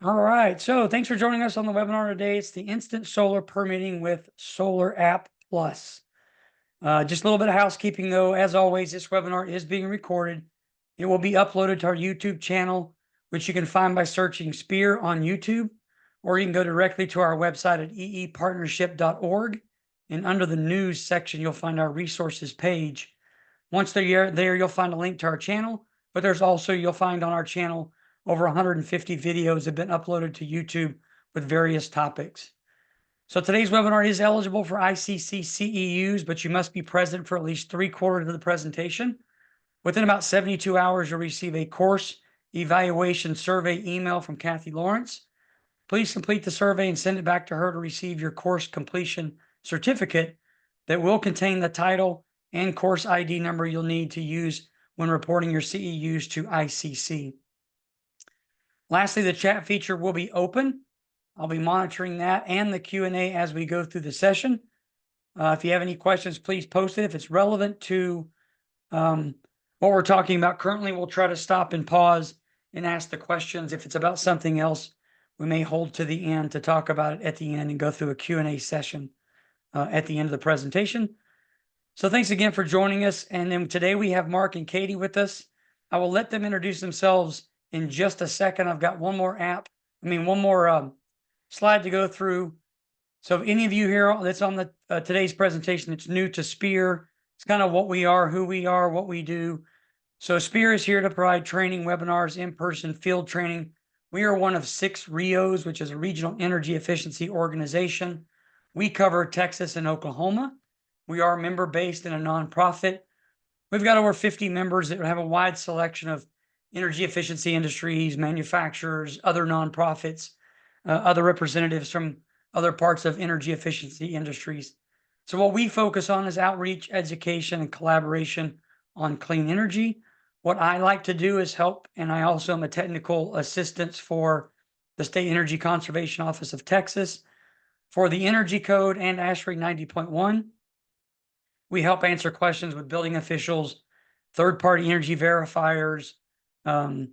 All right, so thanks for joining us on the webinar today. It's the Instant Solar Permitting with SolarAPP Plus. Just a little bit of housekeeping though. As always, this webinar is being recorded. It will be uploaded to our YouTube channel, which you can find by searching Spear on YouTube, or you can go directly to our website at eepartnership.org. And under the news section, you'll find our resources page. Once they're there, you'll find a link to our channel, but you'll find on our channel over 150 videos have been uploaded to YouTube with various topics. So today's webinar is eligible for ICC CEUs, but you must be present for at least 3/4 of the presentation. Within about 72 hours, you'll receive a course evaluation survey email from Kathy Lawrence. Please complete the survey and send it back to her to receive your course completion certificate that will contain the title and course ID number you'll need to use when reporting your CEUs to ICC. Lastly, the chat feature will be open. I'll be monitoring that and the Q&A as we go through the session. If you have any questions, please post it. If it's relevant to what we're talking about currently, we'll try to stop and pause and ask the questions. If it's about something else, we may hold to the end to talk about it at the end and go through a Q&A session at the end of the presentation. So thanks again for joining us. And then today we have Mark and Katie with us. I will let them introduce themselves in just a second. I've got one more slide to go through. So if any of you here that's on the today's presentation that's new to Spear, it's kind of what we are, who we are, what we do. So Spear is here to provide training, webinars, in-person field training. We are one of 6 RIOs, which is a regional energy efficiency organization. We cover Texas and Oklahoma. We are member-based and a nonprofit. We've got over 50 members that have a wide selection of energy efficiency industries, manufacturers, other nonprofits, other representatives from other parts of energy efficiency industries. So what we focus on is outreach, education, and collaboration on clean energy. What I like to do is help, and I also am a technical assistant for the State Energy Conservation Office of Texas for the Energy Code and ASHRAE 90.1. We help answer questions with building officials, third-party energy verifiers. I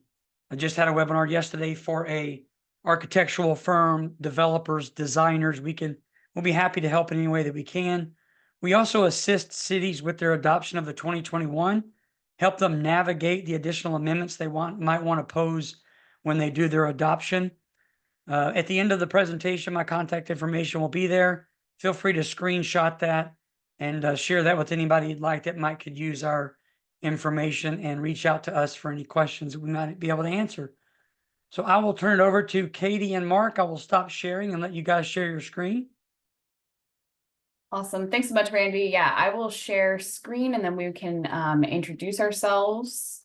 just had a webinar yesterday for a architectural firm, developers, designers. We'll be happy to help in any way that we can. We also assist cities with their adoption of the 2021, help them navigate the additional amendments they might want to pose when they do their adoption. At the end of the presentation, my contact information will be there. Feel free to screenshot that and share that with anybody you'd like that could use our information and reach out to us for any questions that we might be able to answer. So I will turn it over to Katie and Mark. I will stop sharing and let you guys share your screen. Awesome. Thanks so much, Randy. Yeah, I will share screen and then we can introduce ourselves.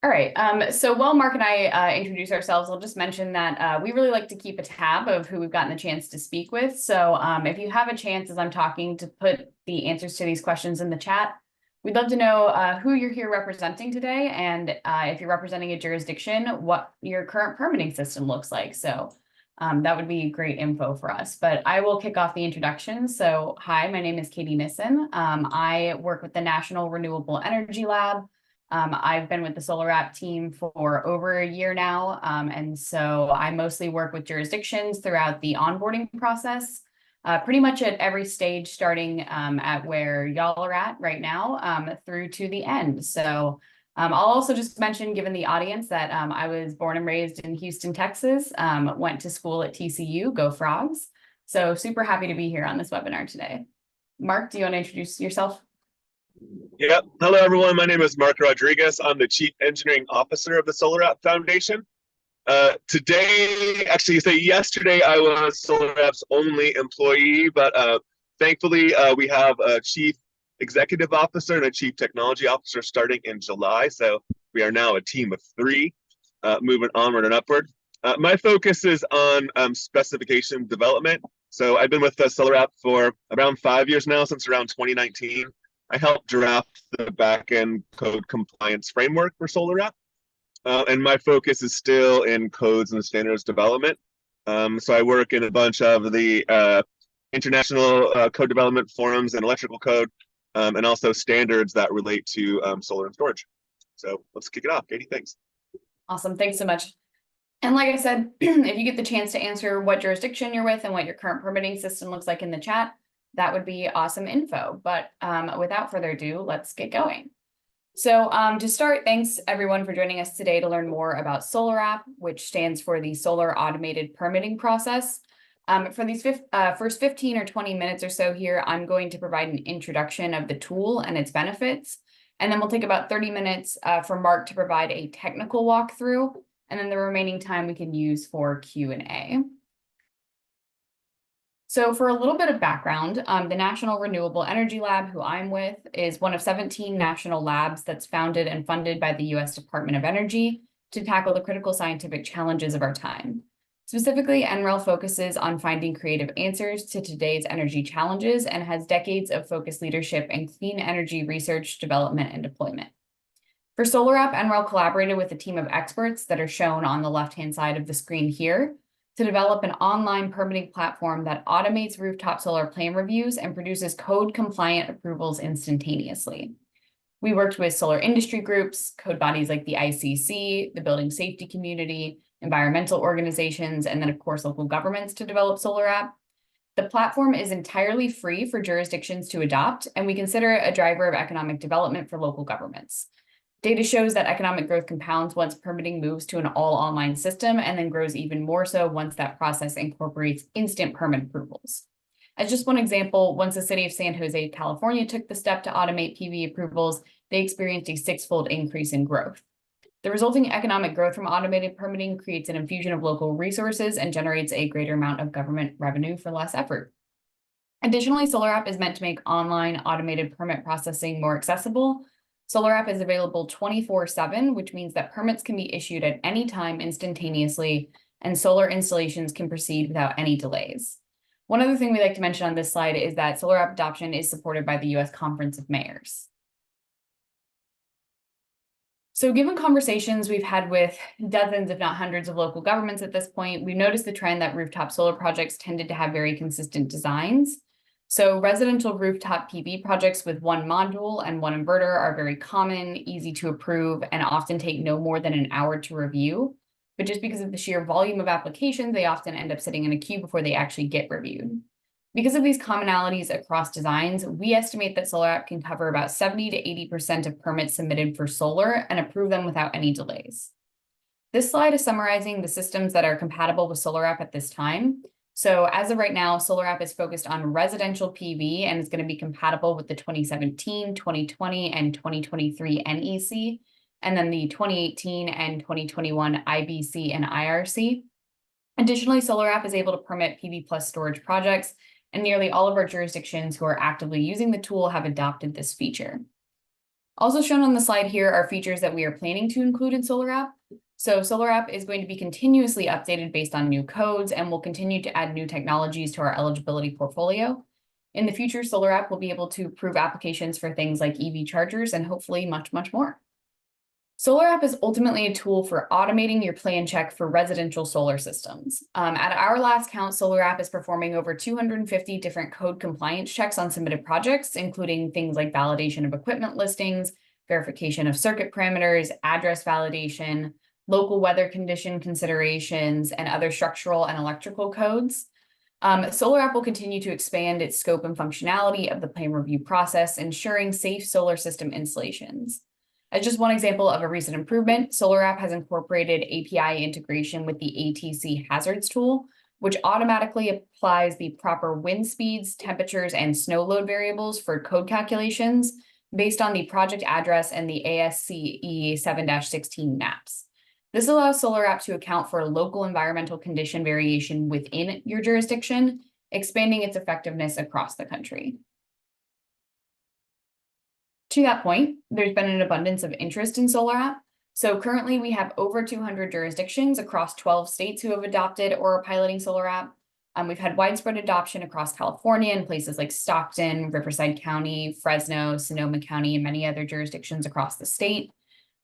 All right. So while Mark and I introduce ourselves, I'll just mention that we really like to keep a tab of who we've gotten the chance to speak with. So if you have a chance as I'm talking to put the answers to these questions in the chat, we'd love to know who you're here representing today, and if you're representing a jurisdiction, what your current permitting system looks like. So that would be great info for us. But I will kick off the introduction. So hi, my name is Katie Nissen. I work with the National Renewable Energy Lab. I've been with the SolarAPP team for over a year now. And so I mostly work with jurisdictions throughout the onboarding process. Pretty much at every stage, starting at where y'all are at right now through to the end. So I'll also just mention, given the audience, that I was born and raised in Houston, Texas, went to school at TCU, go Frogs. So super happy to be here on this webinar today. Mark, do you want to introduce yourself? Yep. Hello, everyone. My name is Mark Rodriguez. I'm the Chief Engineering Officer of the SolarAPP Foundation. Yesterday I was SolarAPP's only employee, but thankfully we have a Chief Executive Officer and a Chief Technology Officer starting in July. So we are now a team of 3 moving onward and upward. My focus is on specification development. So I've been with the SolarAPP for around 5 years now, since around 2019. I helped draft the backend code compliance framework for SolarAPP. And my focus is still in codes and standards development. So I work in a bunch of the international code development forums and electrical code, and also standards that relate to solar and storage. So let's kick it off. Katie, thanks. Awesome. Thanks so much. And like I said, if you get the chance to answer what jurisdiction you're with and what your current permitting system looks like in the chat, that would be awesome info. But without further ado, let's get going. So to start, thanks everyone for joining us today to learn more about SolarAPP, which stands for the Solar Automated Permitting Process. For these first 15 or 20 minutes or so here, I'm going to provide an introduction of the tool and its benefits. And then we'll take about 30 minutes for Mark to provide a technical walkthrough. And then the remaining time we can use for Q&A. So for a little bit of background, the National Renewable Energy Lab, who I'm with, is one of 17 national labs that's founded and funded by the US Department of Energy to tackle the critical scientific challenges of our time. Specifically, NREL focuses on finding creative answers to today's energy challenges and has decades of focused leadership in clean energy research, development, and deployment. For SolarAPP, NREL collaborated with a team of experts that are shown on the left-hand side of the screen here to develop an online permitting platform that automates rooftop solar plan reviews and produces code-compliant approvals instantaneously. We worked with solar industry groups, code bodies like the ICC, the building safety community, environmental organizations, and then of course local governments to develop SolarAPP. The platform is entirely free for jurisdictions to adopt, and we consider it a driver of economic development for local governments. Data shows that economic growth compounds once permitting moves to an all-online system and then grows even more so once that process incorporates instant permit approvals. As just one example, once the city of San Jose, California took the step to automate PV approvals, they experienced a 6-fold increase in growth. The resulting economic growth from automated permitting creates an infusion of local resources and generates a greater amount of government revenue for less effort. Additionally, SolarAPP is meant to make online automated permit processing more accessible. SolarAPP is available 24/7, which means that permits can be issued at any time instantaneously, and solar installations can proceed without any delays. One other thing we like to mention on this slide is that SolarAPP adoption is supported by the US Conference of Mayors. So given conversations we've had with dozens, if not hundreds of local governments at this point, we've noticed the trend that rooftop solar projects tended to have very consistent designs. So residential rooftop PV projects with one module and one inverter are very common, easy to approve, and often take no more than an hour to review. But just because of the sheer volume of applications, they often end up sitting in a queue before they actually get reviewed. Because of these commonalities across designs, we estimate that SolarAPP can cover about 70 to 80% of permits submitted for solar and approve them without any delays. This slide is summarizing the systems that are compatible with SolarAPP at this time. So as of right now, SolarAPP is focused on residential PV and is going to be compatible with the 2017, 2020, and 2023 NEC, and then the 2018 and 2021 IBC and IRC. Additionally, SolarAPP is able to permit PV plus storage projects, and nearly all of our jurisdictions who are actively using the tool have adopted this feature. Also shown on the slide here are features that we are planning to include in SolarAPP. So SolarAPP is going to be continuously updated based on new codes and will continue to add new technologies to our eligibility portfolio. In the future, SolarAPP will be able to approve applications for things like EV chargers and hopefully much, much more. SolarAPP is ultimately a tool for automating your plan check for residential solar systems. At our last count, SolarAPP is performing over 250 different code compliance checks on submitted projects, including things like validation of equipment listings, verification of circuit parameters, address validation, local weather condition considerations, and other structural and electrical codes. SolarAPP will continue to expand its scope and functionality of the plan review process, ensuring safe solar system installations. As just one example of a recent improvement, SolarAPP has incorporated API integration with the ATC hazards tool, which automatically applies the proper wind speeds, temperatures, and snow load variables for code calculations based on the project address and the ASCE 7-16 maps. This allows SolarAPP to account for local environmental condition variation within your jurisdiction, expanding its effectiveness across the country. To that point, there's been an abundance of interest in SolarAPP. So currently we have over 200 jurisdictions across 12 states who have adopted or are piloting SolarAPP. We've had widespread adoption across California in places like Stockton, Riverside County, Fresno, Sonoma County, and many other jurisdictions across the state.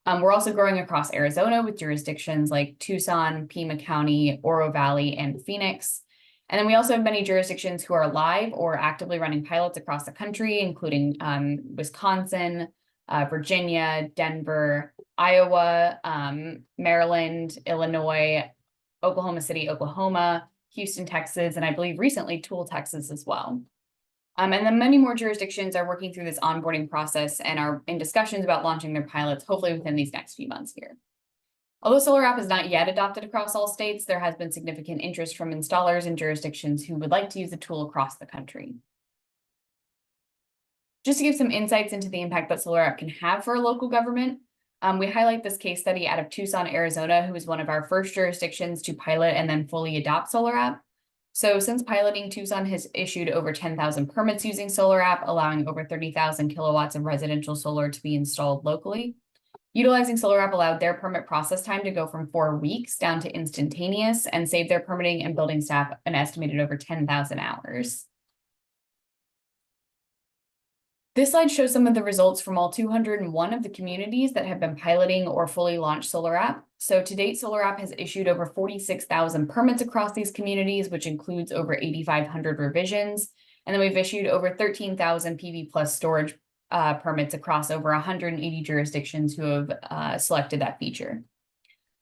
We're also growing across Arizona with jurisdictions like Tucson, Pima County, Oro Valley, and Phoenix. And then we also have many jurisdictions who are live or actively running pilots across the country, including Wisconsin, Virginia, Denver, Iowa, Maryland, Illinois, Oklahoma City, Oklahoma, Houston, Texas, and I believe recently Toole, Texas as well. And then many more jurisdictions are working through this onboarding process and are in discussions about launching their pilots, hopefully within these next few months here. Although SolarAPP is not yet adopted across all states, there has been significant interest from installers and jurisdictions who would like to use the tool across the country. Just to give some insights into the impact that SolarAPP can have for a local government, we highlight this case study out of Tucson, Arizona, who was one of our first jurisdictions to pilot and then fully adopt SolarAPP. So since piloting, Tucson has issued over 10,000 permits using SolarAPP, allowing over 30,000 kilowatts of residential solar to be installed locally. Utilizing SolarAPP allowed their permit process time to go from 4 weeks down to instantaneous and saved their permitting and building staff an estimated over 10,000 hours. This slide shows some of the results from all 201 of the communities that have been piloting or fully launched SolarAPP. So to date, SolarAPP has issued over 46,000 permits across these communities, which includes over 8,500 revisions. And then we've issued over 13,000 PV plus storage permits across over 180 jurisdictions who have selected that feature.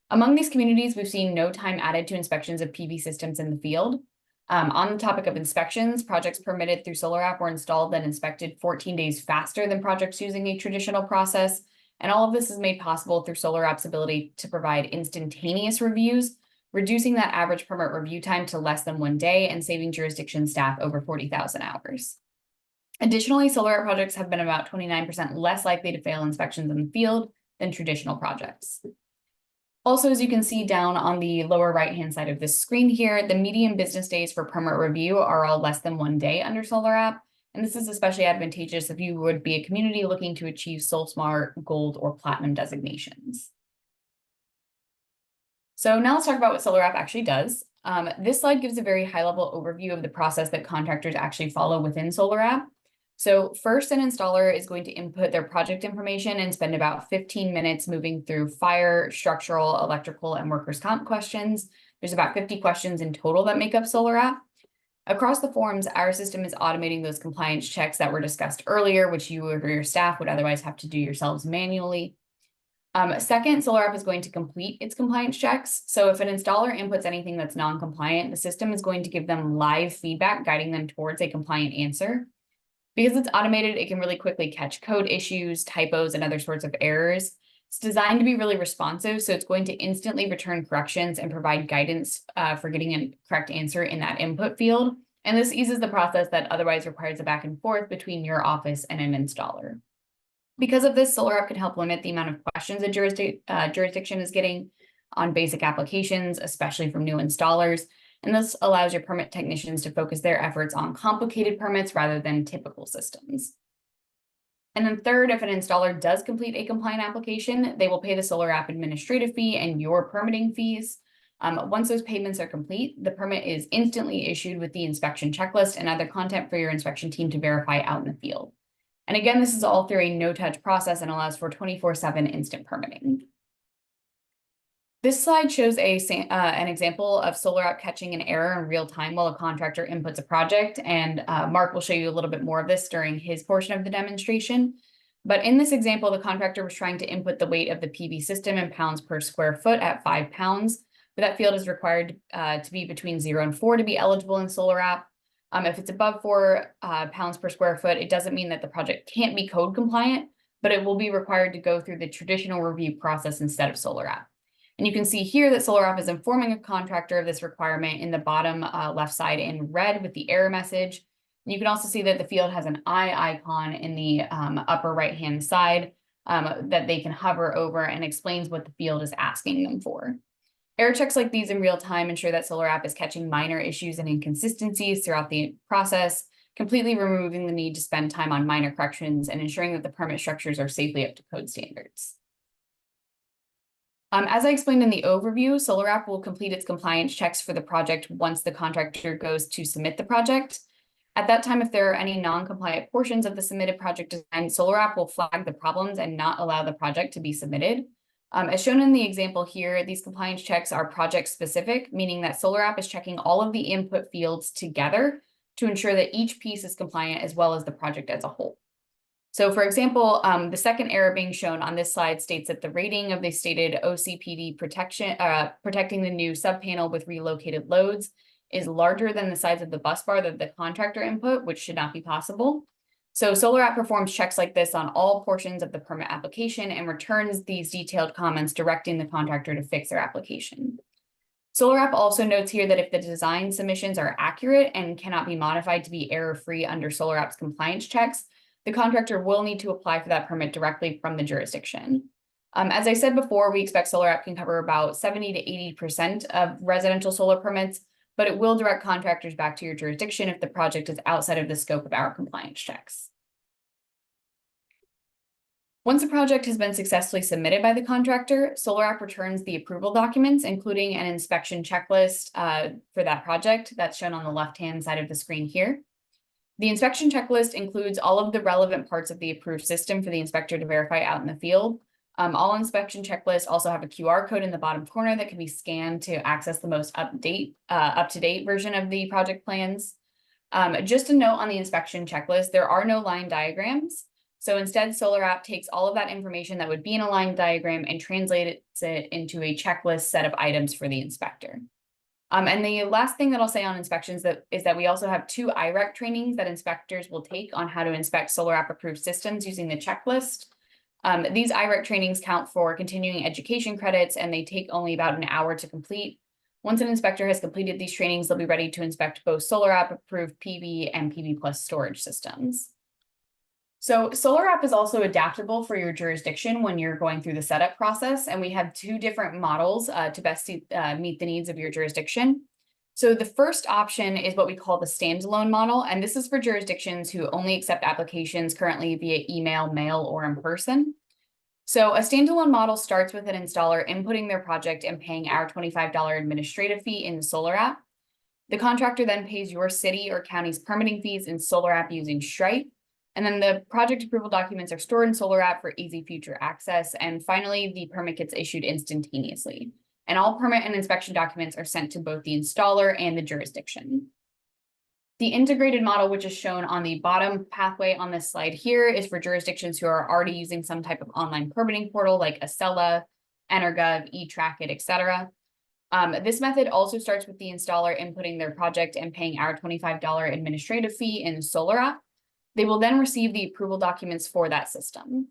Among these communities, we've seen no time added to inspections of PV systems in the field. On the topic of inspections, projects permitted through SolarAPP were installed and inspected 14 days faster than projects using a traditional process. And all of this is made possible through SolarAPP's ability to provide instantaneous reviews, reducing that average permit review time to less than 1 day and saving jurisdiction staff over 40,000 hours. Additionally, SolarAPP projects have been about 29% less likely to fail inspections in the field than traditional projects. Also, as you can see down on the lower right-hand side of this screen here, the median business days for permit review are all less than 1 day under SolarAPP. And this is especially advantageous if you would be a community looking to achieve SolSmart, Gold, or Platinum designations. So now let's talk about what SolarAPP actually does. This slide gives a very high-level overview of the process that contractors actually follow within SolarAPP. So first, an installer is going to input their project information and spend about 15 minutes moving through fire, structural, electrical, and workers' comp questions. There's about 50 questions in total that make up SolarAPP. Across the forms, our system is automating those compliance checks that were discussed earlier, which you or your staff would otherwise have to do yourselves manually. Second, SolarAPP is going to complete its compliance checks. So if an installer inputs anything that's non-compliant, the system is going to give them live feedback, guiding them towards a compliant answer. Because it's automated, it can really quickly catch code issues, typos, and other sorts of errors. It's designed to be really responsive, so it's going to instantly return corrections and provide guidance for getting a correct answer in that input field. And this eases the process that otherwise requires a back and forth between your office and an installer. Because of this, SolarAPP can help limit the amount of questions a jurisdiction is getting on basic applications, especially from new installers. And this allows your permit technicians to focus their efforts on complicated permits rather than typical systems. And then third, if an installer does complete a compliant application, they will pay the SolarAPP administrative fee and your permitting fees. Once those payments are complete, the permit is instantly issued with the inspection checklist and other content for your inspection team to verify out in the field. And again, this is all through a no-touch process and allows for 24/7 instant permitting. This slide shows an example of SolarAPP catching an error in real time while a contractor inputs a project, and Mark will show you a little bit more of this during his portion of the demonstration. But in this example, the contractor was trying to input the weight of the PV system in pounds per square foot at 5 pounds, but that field is required to be between 0 and 4 to be eligible in SolarAPP. If it's above 4 pounds per square foot, it doesn't mean that the project can't be code compliant, but it will be required to go through the traditional review process instead of SolarAPP. And you can see here that SolarAPP is informing a contractor of this requirement in the bottom left side in red with the error message. And you can also see that the field has an eye icon in the upper right-hand side that they can hover over and explains what the field is asking them for. Error checks like these in real time ensure that SolarAPP is catching minor issues and inconsistencies throughout the process, completely removing the need to spend time on minor corrections and ensuring that the permit structures are safely up to code standards. As I explained in the overview, SolarAPP will complete its compliance checks for the project once the contractor goes to submit the project. At that time, if there are any non-compliant portions of the submitted project design, SolarAPP will flag the problems and not allow the project to be submitted. As shown in the example here, these compliance checks are project specific, meaning that SolarAPP is checking all of the input fields together to ensure that each piece is compliant as well as the project as a whole. So for example, the second error being shown on this slide states that the rating of the stated OCPD protecting the new subpanel with relocated loads is larger than the size of the bus bar that the contractor input, which should not be possible. So SolarAPP performs checks like this on all portions of the permit application and returns these detailed comments directing the contractor to fix their application. SolarAPP also notes here that if the design submissions are accurate and cannot be modified to be error-free under SolarAPP's compliance checks, the contractor will need to apply for that permit directly from the jurisdiction. As I said before, we expect SolarAPP can cover about 70 to 80% of residential solar permits, but it will direct contractors back to your jurisdiction if the project is outside of the scope of our compliance checks. Once a project has been successfully submitted by the contractor, SolarAPP returns the approval documents, including an inspection checklist for that project that's shown on the left-hand side of the screen here. The inspection checklist includes all of the relevant parts of the approved system for the inspector to verify out in the field. All inspection checklists also have a QR code in the bottom corner that can be scanned to access the most up-to-date version of the project plans. Just a note on the inspection checklist, there are no line diagrams. So instead, SolarAPP takes all of that information that would be in a line diagram and translates it into a checklist set of items for the inspector. And the last thing that I'll say on inspections is that we also have 2 IREC trainings that inspectors will take on how to inspect SolarAPP approved systems using the checklist. These IREC trainings count for continuing education credits, and they take only about an hour to complete. Once an inspector has completed these trainings, they'll be ready to inspect both SolarAPP approved PV and PV plus storage systems. So SolarAPP is also adaptable for your jurisdiction when you're going through the setup process, and we have 2 different models to best meet the needs of your jurisdiction. So the first option is what we call the standalone model, and this is for jurisdictions who only accept applications currently via email, mail, or in person. So a standalone model starts with an installer inputting their project and paying our $25 administrative fee in SolarAPP. The contractor then pays your city or county's permitting fees in SolarAPP using Stripe. And then the project approval documents are stored in SolarAPP for easy future access. And finally, the permit gets issued instantaneously. And all permit and inspection documents are sent to both the installer and the jurisdiction. The integrated model, which is shown on the bottom pathway on this slide here, is for jurisdictions who are already using some type of online permitting portal like Acela, Energov, eTrackit, etc. This method also starts with the installer inputting their project and paying our $25 administrative fee in SolarAPP. They will then receive the approval documents for that system.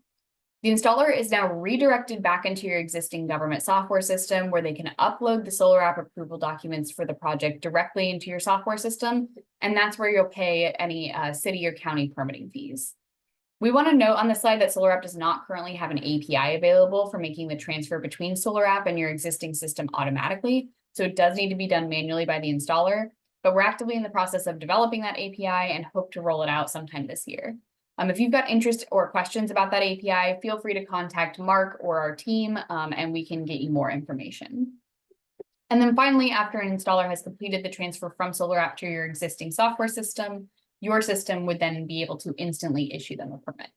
The installer is now redirected back into your existing government software system where they can upload the SolarAPP approval documents for the project directly into your software system, and that's where you'll pay any city or county permitting fees. We want to note on this slide that SolarAPP does not currently have an API available for making the transfer between SolarAPP and your existing system automatically, so it does need to be done manually by the installer. But we're actively in the process of developing that API and hope to roll it out sometime this year. If you've got interest or questions about that API, feel free to contact Mark or our team, and we can get you more information. And then finally, after an installer has completed the transfer from SolarAPP to your existing software system, your system would then be able to instantly issue them a permit.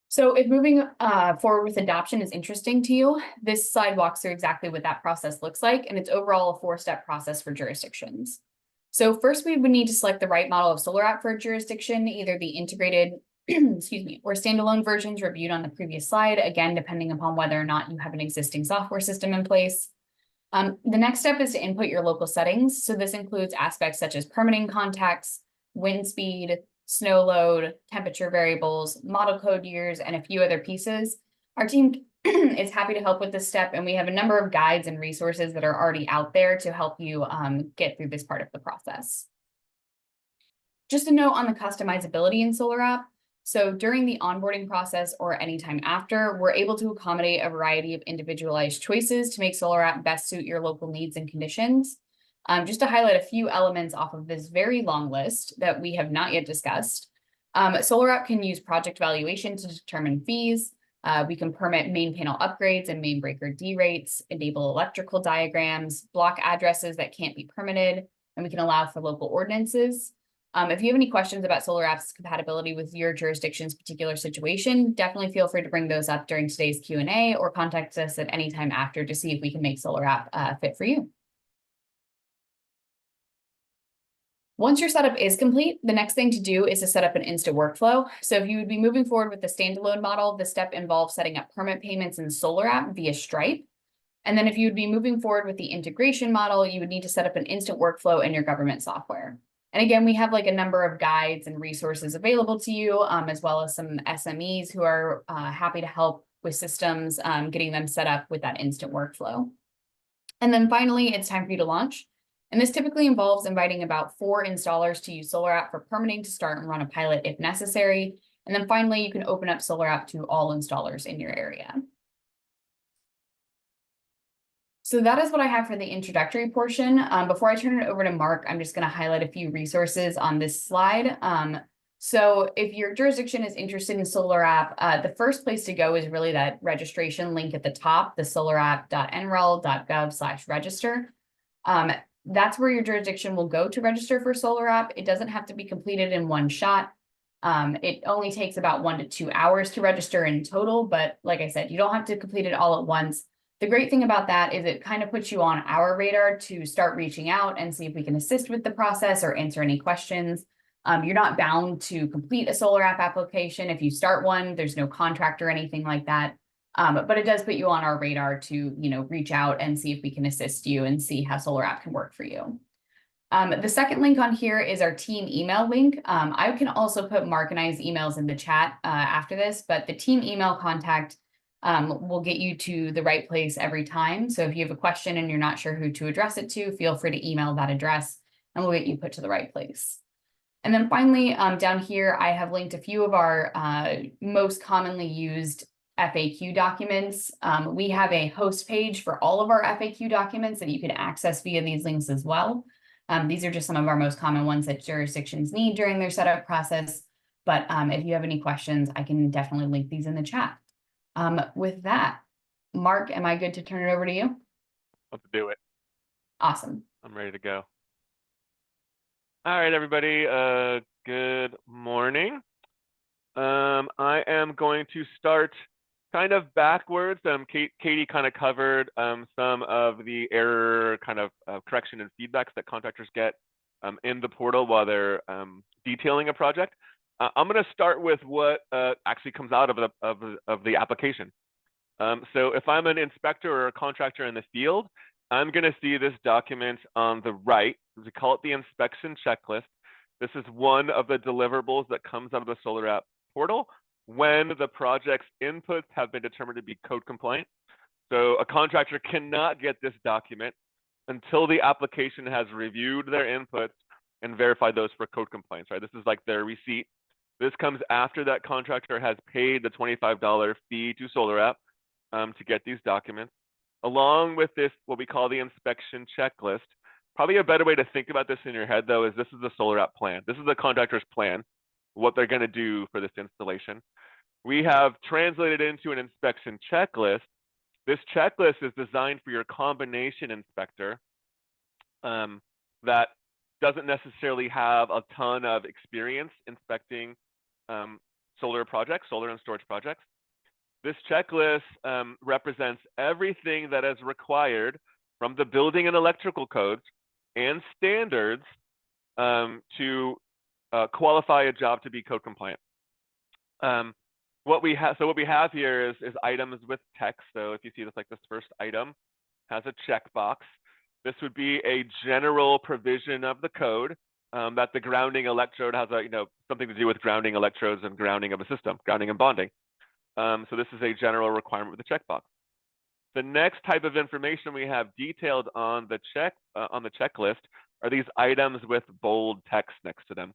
So if moving forward with adoption is interesting to you, this slide walks through exactly what that process looks like, and it's overall a 4-step process for jurisdictions. So first, we would need to select the right model of SolarAPP for a jurisdiction, either the integrated, or standalone versions reviewed on the previous slide, again, depending upon whether or not you have an existing software system in place. The next step is to input your local settings. So this includes aspects such as permitting contacts, wind speed, snow load, temperature variables, model code years, and a few other pieces. Our team is happy to help with this step, and we have a number of guides and resources that are already out there to help you get through this part of the process. Just a note on the customizability in SolarAPP. So during the onboarding process or anytime after, we're able to accommodate a variety of individualized choices to make SolarAPP best suit your local needs and conditions. Just to highlight a few elements off of this very long list that we have not yet discussed. SolarAPP can use project valuation to determine fees. We can permit main panel upgrades and main breaker derates, enable electrical diagrams, block addresses that can't be permitted, and we can allow for local ordinances. If you have any questions about SolarAPP's compatibility with your jurisdiction's particular situation, definitely feel free to bring those up during today's Q&A or contact us at any time after to see if we can make SolarAPP fit for you. Once your setup is complete, the next thing to do is to set up an instant workflow. So if you would be moving forward with the standalone model, the step involves setting up permit payments in SolarAPP via Stripe. And then if you would be moving forward with the integration model, you would need to set up an instant workflow in your government software. And again, we have like a number of guides and resources available to you, as well as some SMEs who are happy to help with systems, getting them set up with that instant workflow. And then finally, it's time for you to launch. And this typically involves inviting about 4 installers to use SolarAPP for permitting to start and run a pilot if necessary. And then finally, you can open up SolarAPP to all installers in your area. So that is what I have for the introductory portion. Before I turn it over to Mark, I'm just going to highlight a few resources on this slide. So if your jurisdiction is interested in SolarAPP, the first place to go is really that registration link at the top, the solarapp.nrel.gov/register. That's where your jurisdiction will go to register for SolarAPP. It doesn't have to be completed in one shot. It only takes about 1 to 2 hours to register in total, but like I said, you don't have to complete it all at once. The great thing about that is it kind of puts you on our radar to start reaching out and see if we can assist with the process or answer any questions. You're not bound to complete a SolarAPP application. If you start one, there's no contract or anything like that. But it does put you on our radar to, reach out and see if we can assist you and see how SolarAPP can work for you. The second link on here is our team email link. I can also put Mark and I's emails in the chat after this, but the team email contact will get you to the right place every time. So if you have a question and you're not sure who to address it to, feel free to email that address and we'll get you put to the right place. And then finally, down here, I have linked a few of our most commonly used FAQ documents. We have a host page for all of our FAQ documents that you can access via these links as well. These are just some of our most common ones that jurisdictions need during their setup process. But if you have any questions, I can definitely link these in the chat. With that, Mark, am I good to turn it over to you? Let's do it. Awesome. I'm ready to go. All right, everybody. Good morning. I am going to start kind of backwards. Katie kind of covered some of the error kind of correction and feedbacks that contractors get in the portal while they're detailing a project. I'm going to start with what actually comes out of the application. So if I'm an inspector or a contractor in the field, I'm going to see this document on the right. We call it the inspection checklist. This is one of the deliverables that comes out of the SolarAPP portal when the project's inputs have been determined to be code compliant. So a contractor cannot get this document until the application has reviewed their inputs and verified those for code compliance, right? This is like their receipt. This comes after that contractor has paid the $25 fee to SolarAPP to get these documents. Along with this, what we call the inspection checklist. Probably a better way to think about this in your head, though, is this is the SolarAPP plan. This is the contractor's plan, what they're going to do for this installation. We have translated into an inspection checklist. This checklist is designed for your combination inspector that doesn't necessarily have a ton of experience inspecting solar projects, solar and storage projects. This checklist represents everything that is required from the building and electrical codes and standards to qualify a job to be code compliant. What we have here is items with text. So if you see this, like this first item has a checkbox. This would be a general provision of the code that the grounding electrode has something to do with grounding electrodes and grounding of a system, grounding and bonding. So this is a general requirement with the checkbox. The next type of information we have detailed on the checklist are these items with bold text next to them.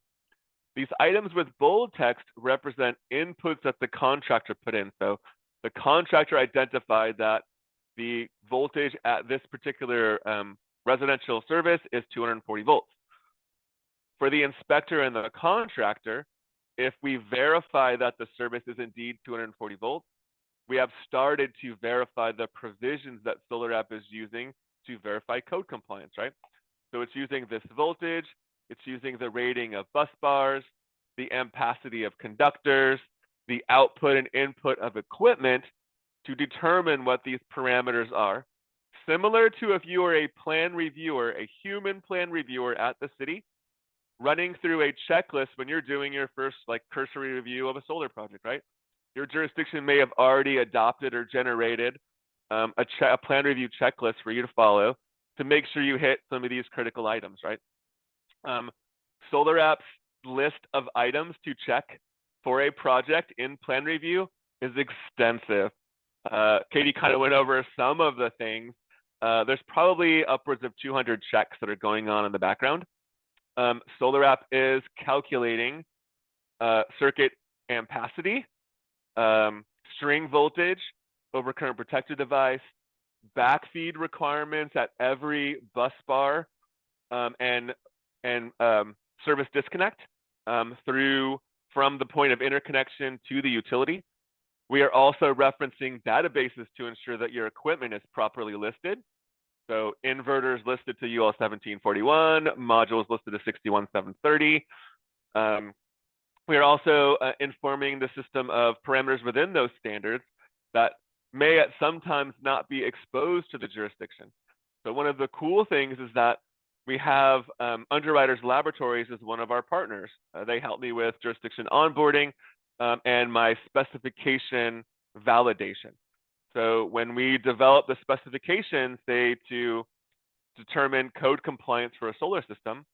These items with bold text represent inputs that the contractor put in. So the contractor identified that the voltage at this particular residential service is 240 volts. For the inspector and the contractor, if we verify that the service is indeed 240 volts, we have started to verify the provisions that SolarAPP is using to verify code compliance, right? So it's using this voltage, it's using the rating of bus bars, the ampacity of conductors, the output and input of equipment to determine what these parameters are. Similar to if you were a plan reviewer, a human plan reviewer at the city, running through a checklist when you're doing your first like cursory review of a solar project, right? Your jurisdiction may have already adopted or generated a plan review checklist for you to follow to make sure you hit some of these critical items, right? SolarApp's list of items to check for a project in plan review is extensive. Katie kind of went over some of the things. There's probably upwards of 200 checks that are going on in the background. SolarAPP is calculating circuit ampacity, string voltage, overcurrent protected device, backfeed requirements at every bus bar, and service disconnect from the point of interconnection to the utility. We are also referencing databases to ensure that your equipment is properly listed. So inverters listed to UL 1741, modules listed to 61730. We are also informing the system of parameters within those standards that may at sometimes not be exposed to the jurisdiction. So one of the cool things is that we have Underwriters Laboratories as one of our partners. They help me with jurisdiction onboarding and my specification validation. So when we develop the specification, say to determine code compliance for a solar system,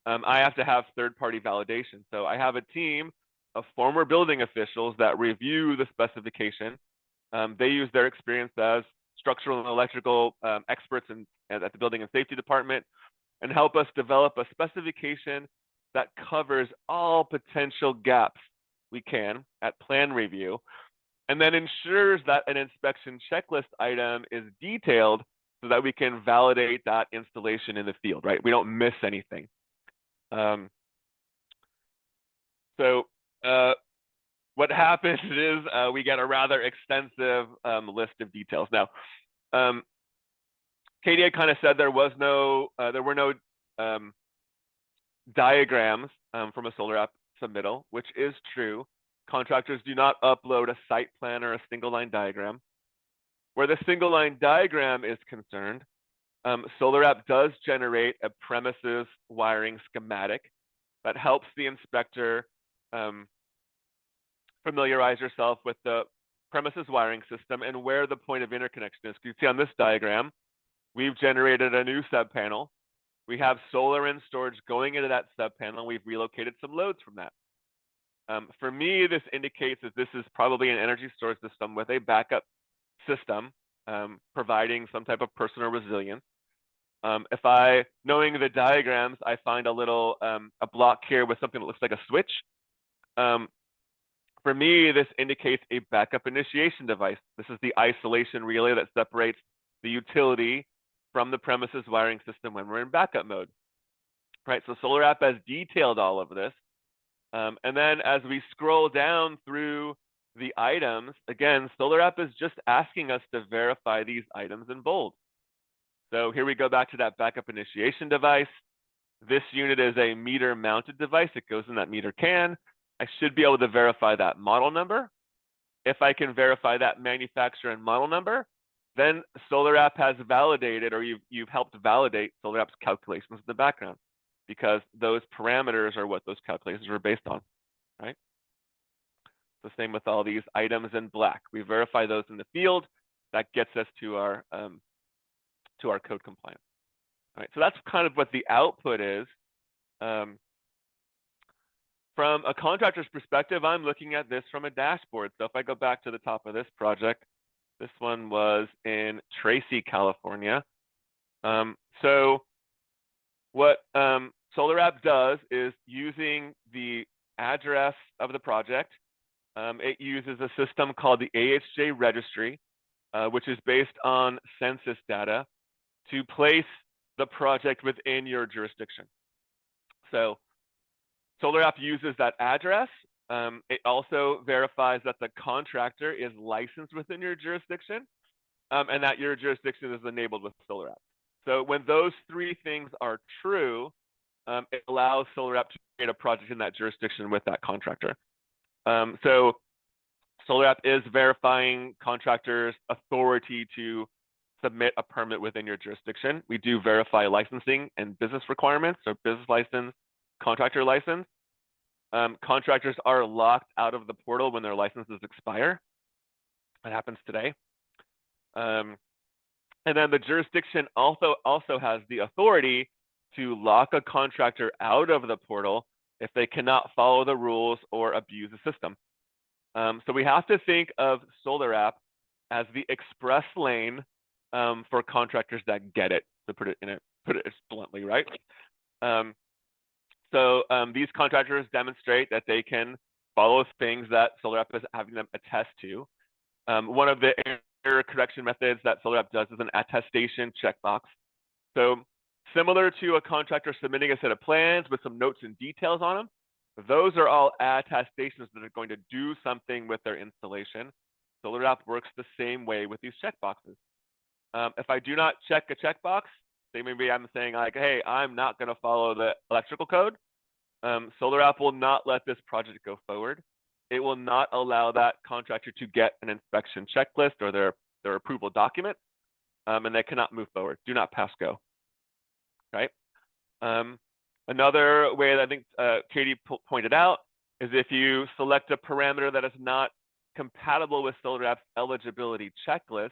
I have to have third-party validation. So I have a team of former building officials that review the specification. They use their experience as structural and electrical experts at the building and safety department and help us develop a specification that covers all potential gaps we can at plan review, and then ensures that an inspection checklist item is detailed so that we can validate that installation in the field, right? We don't miss anything. What happens is we get a rather extensive list of details. Now, Katie had kind of said there were no diagrams from a SolarAPP submittal, which is true. Contractors do not upload a site plan or a single line diagram. Where the single line diagram is concerned, SolarAPP does generate a premises wiring schematic that helps the inspector familiarize yourself with the premises wiring system and where the point of interconnection is. You can see on this diagram, we've generated a new subpanel. We have solar and storage going into that subpanel. We've relocated some loads from that. For me, this indicates that this is probably an energy storage system with a backup system, providing some type of personal resilience. Knowing the diagrams, I find a block here with something that looks like a switch. For me, this indicates a backup initiation device. This is the isolation relay that separates the utility from the premises wiring system when we're in backup mode. Right, so SolarAPP has detailed all of this. And then as we scroll down through the items, again, SolarAPP is just asking us to verify these items in bold. So here we go back to that backup initiation device. This unit is a meter mounted device. It goes in that meter can. I should be able to verify that model number. If I can verify that manufacturer and model number, then SolarAPP has validated, or you've helped validate SolarAPP's calculations in the background, because those parameters are what those calculations are based on, right? The same with all these items in black. We verify those in the field. That gets us to our code compliance. All right, so that's kind of what the output is. From a contractor's perspective, I'm looking at this from a dashboard. So if I go back to the top of this project, this one was in Tracy, California. So what SolarAPP does is, using the address of the project, it uses a system called the AHJ registry, which is based on census data, to place the project within your jurisdiction. So SolarAPP uses that address. It also verifies that the contractor is licensed within your jurisdiction, and that your jurisdiction is enabled with SolarAPP. So when those three things are true, it allows SolarAPP to create a project in that jurisdiction with that contractor. So SolarAPP is verifying contractors' authority to submit a permit within your jurisdiction. We do verify licensing and business requirements, so business license, contractor license. Contractors are locked out of the portal when their licenses expire. That happens today. And then the jurisdiction also has the authority to lock a contractor out of the portal if they cannot follow the rules or abuse the system. So we have to think of SolarAPP as the express lane for contractors that get it, to put it bluntly, right? So these contractors demonstrate that they can follow things that SolarAPP is having them attest to. One of the error correction methods that SolarAPP does is an attestation checkbox. So similar to a contractor submitting a set of plans with some notes and details on them, those are all attestations that are going to do something with their installation. SolarAPP works the same way with these checkboxes. If I do not check a checkbox, say maybe I'm saying like, hey, I'm not going to follow the electrical code, SolarAPP will not let this project go forward. It will not allow that contractor to get an inspection checklist or their approval document, and they cannot move forward. Do not pass go, right? Another way that I think Katie pointed out is if you select a parameter that is not compatible with SolarAPP's eligibility checklist,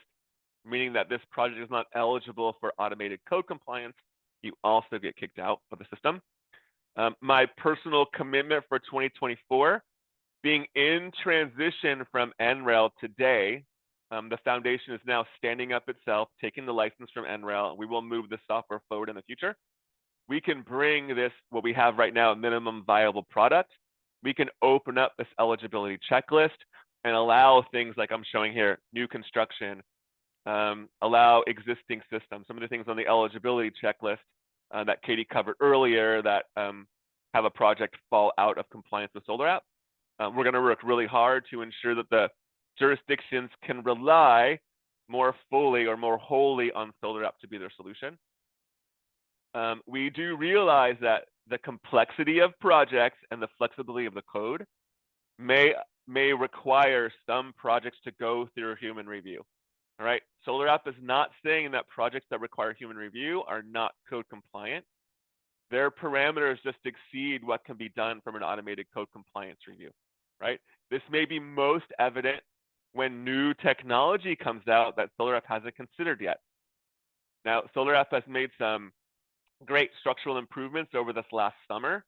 meaning that this project is not eligible for automated code compliance, you also get kicked out of the system. My personal commitment for 2024, being in transition from NREL today, the foundation is now standing up itself, taking the license from NREL, and we will move the software forward in the future. We can bring this, what we have right now, a minimum viable product. We can open up this eligibility checklist and allow things like I'm showing here, new construction, allow existing systems, some of the things on the eligibility checklist that Katie covered earlier that have a project fall out of compliance with SolarAPP. We're going to work really hard to ensure that the jurisdictions can rely more fully or more wholly on SolarAPP to be their solution. We do realize that the complexity of projects and the flexibility of the code may require some projects to go through human review. All right, SolarAPP is not saying that projects that require human review are not code compliant. Their parameters just exceed what can be done from an automated code compliance review, right? This may be most evident when new technology comes out that SolarAPP hasn't considered yet. Now, SolarAPP has made some great structural improvements over this last summer.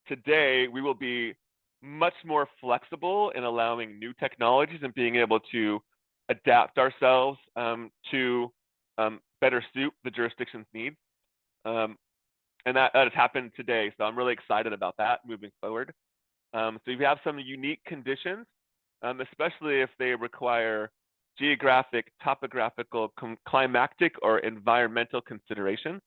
Today, we will be much more flexible in allowing new technologies and being able to adapt ourselves to better suit the jurisdiction's needs. And that has happened today. So I'm really excited about that moving forward. So if you have some unique conditions, especially if they require geographic, topographical, climatic, or environmental considerations,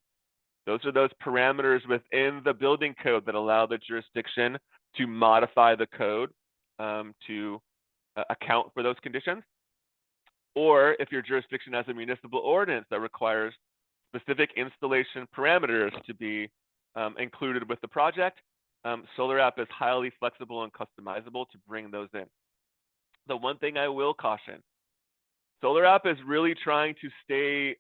those are those parameters within the building code that allow the jurisdiction to modify the code to account for those conditions. Or if your jurisdiction has a municipal ordinance that requires specific installation parameters to be included with the project, SolarAPP is highly flexible and customizable to bring those in. The one thing I will caution, SolarAPP is really trying to stay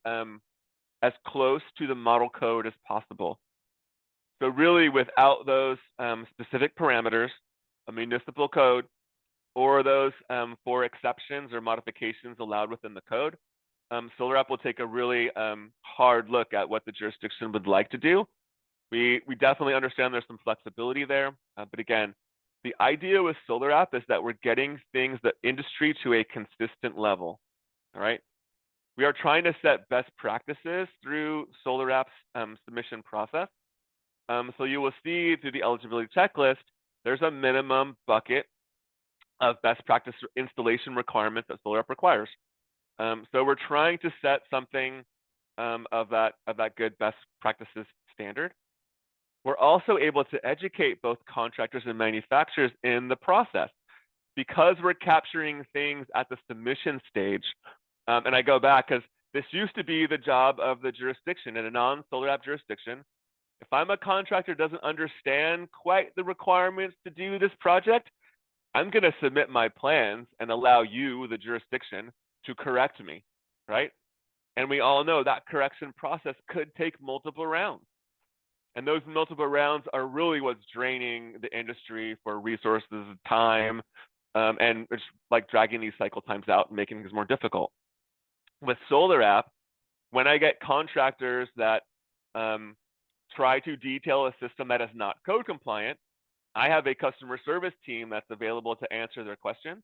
as close to the model code as possible. So really without those specific parameters, a municipal code, or those for exceptions or modifications allowed within the code, SolarAPP will take a really hard look at what the jurisdiction would like to do. We definitely understand there's some flexibility there, but again, the idea with SolarAPP is that we're getting things, the industry, to a consistent level, all right? We are trying to set best practices through SolarAPP's submission process. So you will see through the eligibility checklist, there's a minimum bucket of best practice installation requirements that SolarAPP requires. So we're trying to set something of that good best practices standard. We're also able to educate both contractors and manufacturers in the process because we're capturing things at the submission stage. And I go back because this used to be the job of the jurisdiction in a non-SolarAPP jurisdiction. If I'm a contractor who doesn't understand quite the requirements to do this project, I'm going to submit my plans and allow you, the jurisdiction, to correct me, right? And we all know that correction process could take multiple rounds. And those multiple rounds are really what's draining the industry for resources, time, and it's like dragging these cycle times out and making things more difficult. With SolarAPP, when I get contractors that try to detail a system that is not code compliant, I have a customer service team that's available to answer their questions.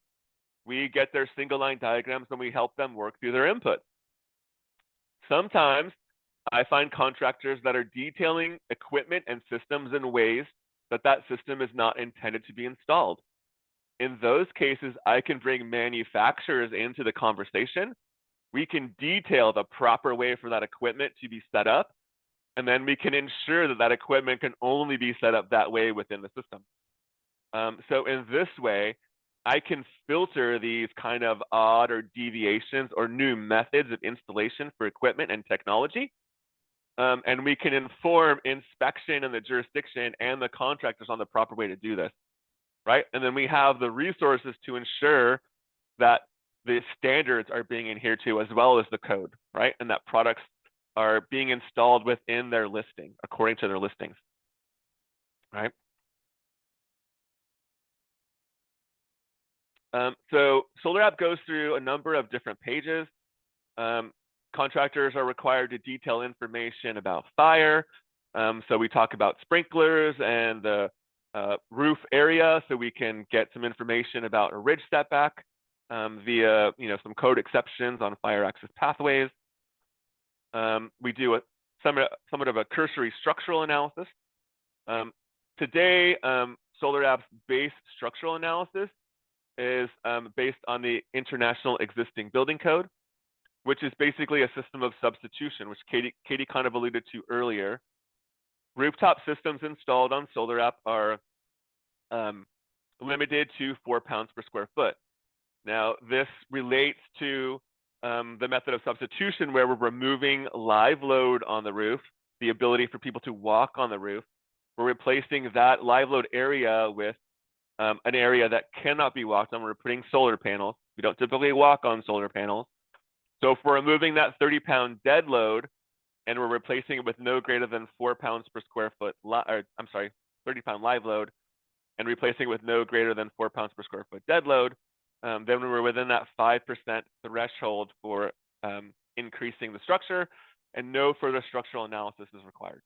We get their single line diagrams and we help them work through their input. Sometimes I find contractors that are detailing equipment and systems in ways that that system is not intended to be installed. In those cases, I can bring manufacturers into the conversation. We can detail the proper way for that equipment to be set up, and then we can ensure that that equipment can only be set up that way within the system. So in this way, I can filter these kind of odd or deviations or new methods of installation for equipment and technology. And we can inform inspection and the jurisdiction and the contractors on the proper way to do this, right? And then we have the resources to ensure that the standards are being adhered to as well as the code, right? And that products are being installed within their listing, according to their listings, right? So SolarAPP goes through a number of different pages. Contractors are required to detail information about fire. So we talk about sprinklers and the roof area, so we can get some information about a ridge setback via some code exceptions on fire access pathways. We do somewhat of a cursory structural analysis. Today, SolarAPP's base structural analysis is based on the International Existing Building Code, which is basically a system of substitution, which Katie kind of alluded to earlier. Rooftop systems installed on SolarAPP are limited to 4 pounds per square foot. Now, this relates to the method of substitution where we're removing live load on the roof, the ability for people to walk on the roof. We're replacing that live load area with an area that cannot be walked on. We're putting solar panels. We don't typically walk on solar panels. So if we're removing that 30-pound dead load and we're replacing it with no greater than 4 pounds per square foot, 30-pound live load, and replacing it with no greater than 4 pounds per square foot dead load, then we're within that 5% threshold for increasing the structure, and no further structural analysis is required.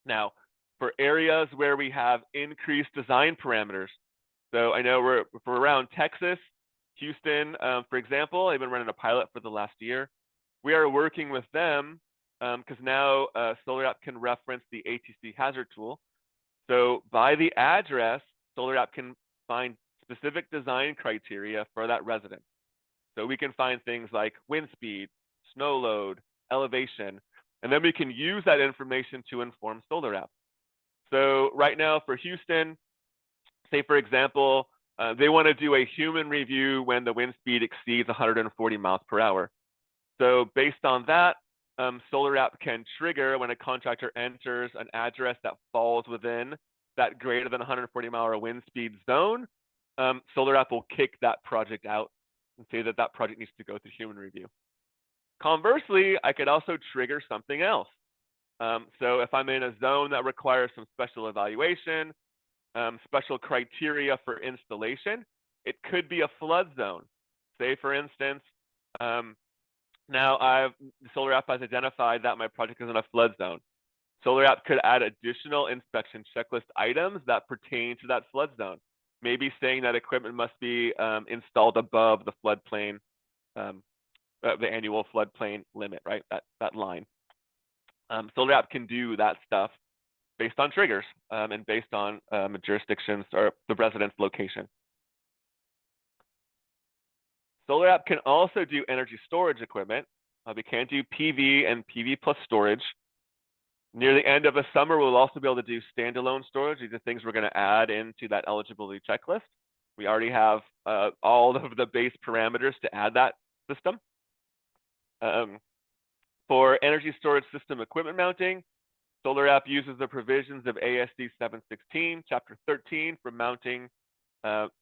Now, for areas where we have increased design parameters, so I know we're around Texas, Houston, for example, I've been running a pilot for the last year. We are working with them because now SolarAPP can reference the ATC hazard tool. So by the address, SolarAPP can find specific design criteria for that residence. So we can find things like wind speed, snow load, elevation, and then we can use that information to inform SolarAPP. So right now for Houston, say for example, they want to do a human review when the wind speed exceeds 140 miles per hour. So based on that, SolarAPP can trigger when a contractor enters an address that falls within that greater than 140 mile per hour wind speed zone. SolarAPP will kick that project out and say that that project needs to go through human review. Conversely, I could also trigger something else. So if I'm in a zone that requires some special evaluation, special criteria for installation, it could be a flood zone. Say for instance, now SolarAPP has identified that my project is in a flood zone. SolarAPP could add additional inspection checklist items that pertain to that flood zone. Maybe saying that equipment must be installed above the floodplain, the annual floodplain limit, right? That line. SolarAPP can do that stuff based on triggers and based on jurisdictions or the resident's location. SolarAPP can also do energy storage equipment. We can do PV and PV plus storage. Near the end of the summer, we'll also be able to do standalone storage. These are things we're going to add into that eligibility checklist. We already have all of the base parameters to add that system. For energy storage system equipment mounting, SolarAPP uses the provisions of ASC 716, Chapter 13 for mounting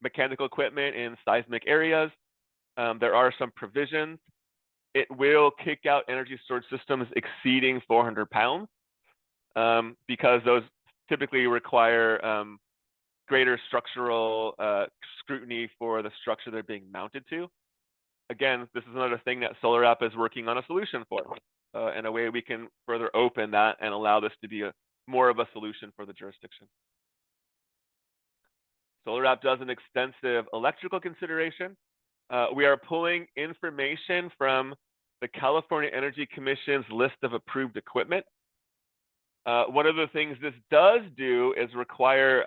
mechanical equipment in seismic areas. There are some provisions. It will kick out energy storage systems exceeding 400 pounds. because those typically require greater structural scrutiny for the structure they're being mounted to. Again, this is another thing that SolarAPP is working on a solution for, in a way we can further open that and allow this to be more of a solution for the jurisdiction. SolarAPP does an extensive electrical consideration. We are pulling information from the California Energy Commission's list of approved equipment. One of the things this does do is require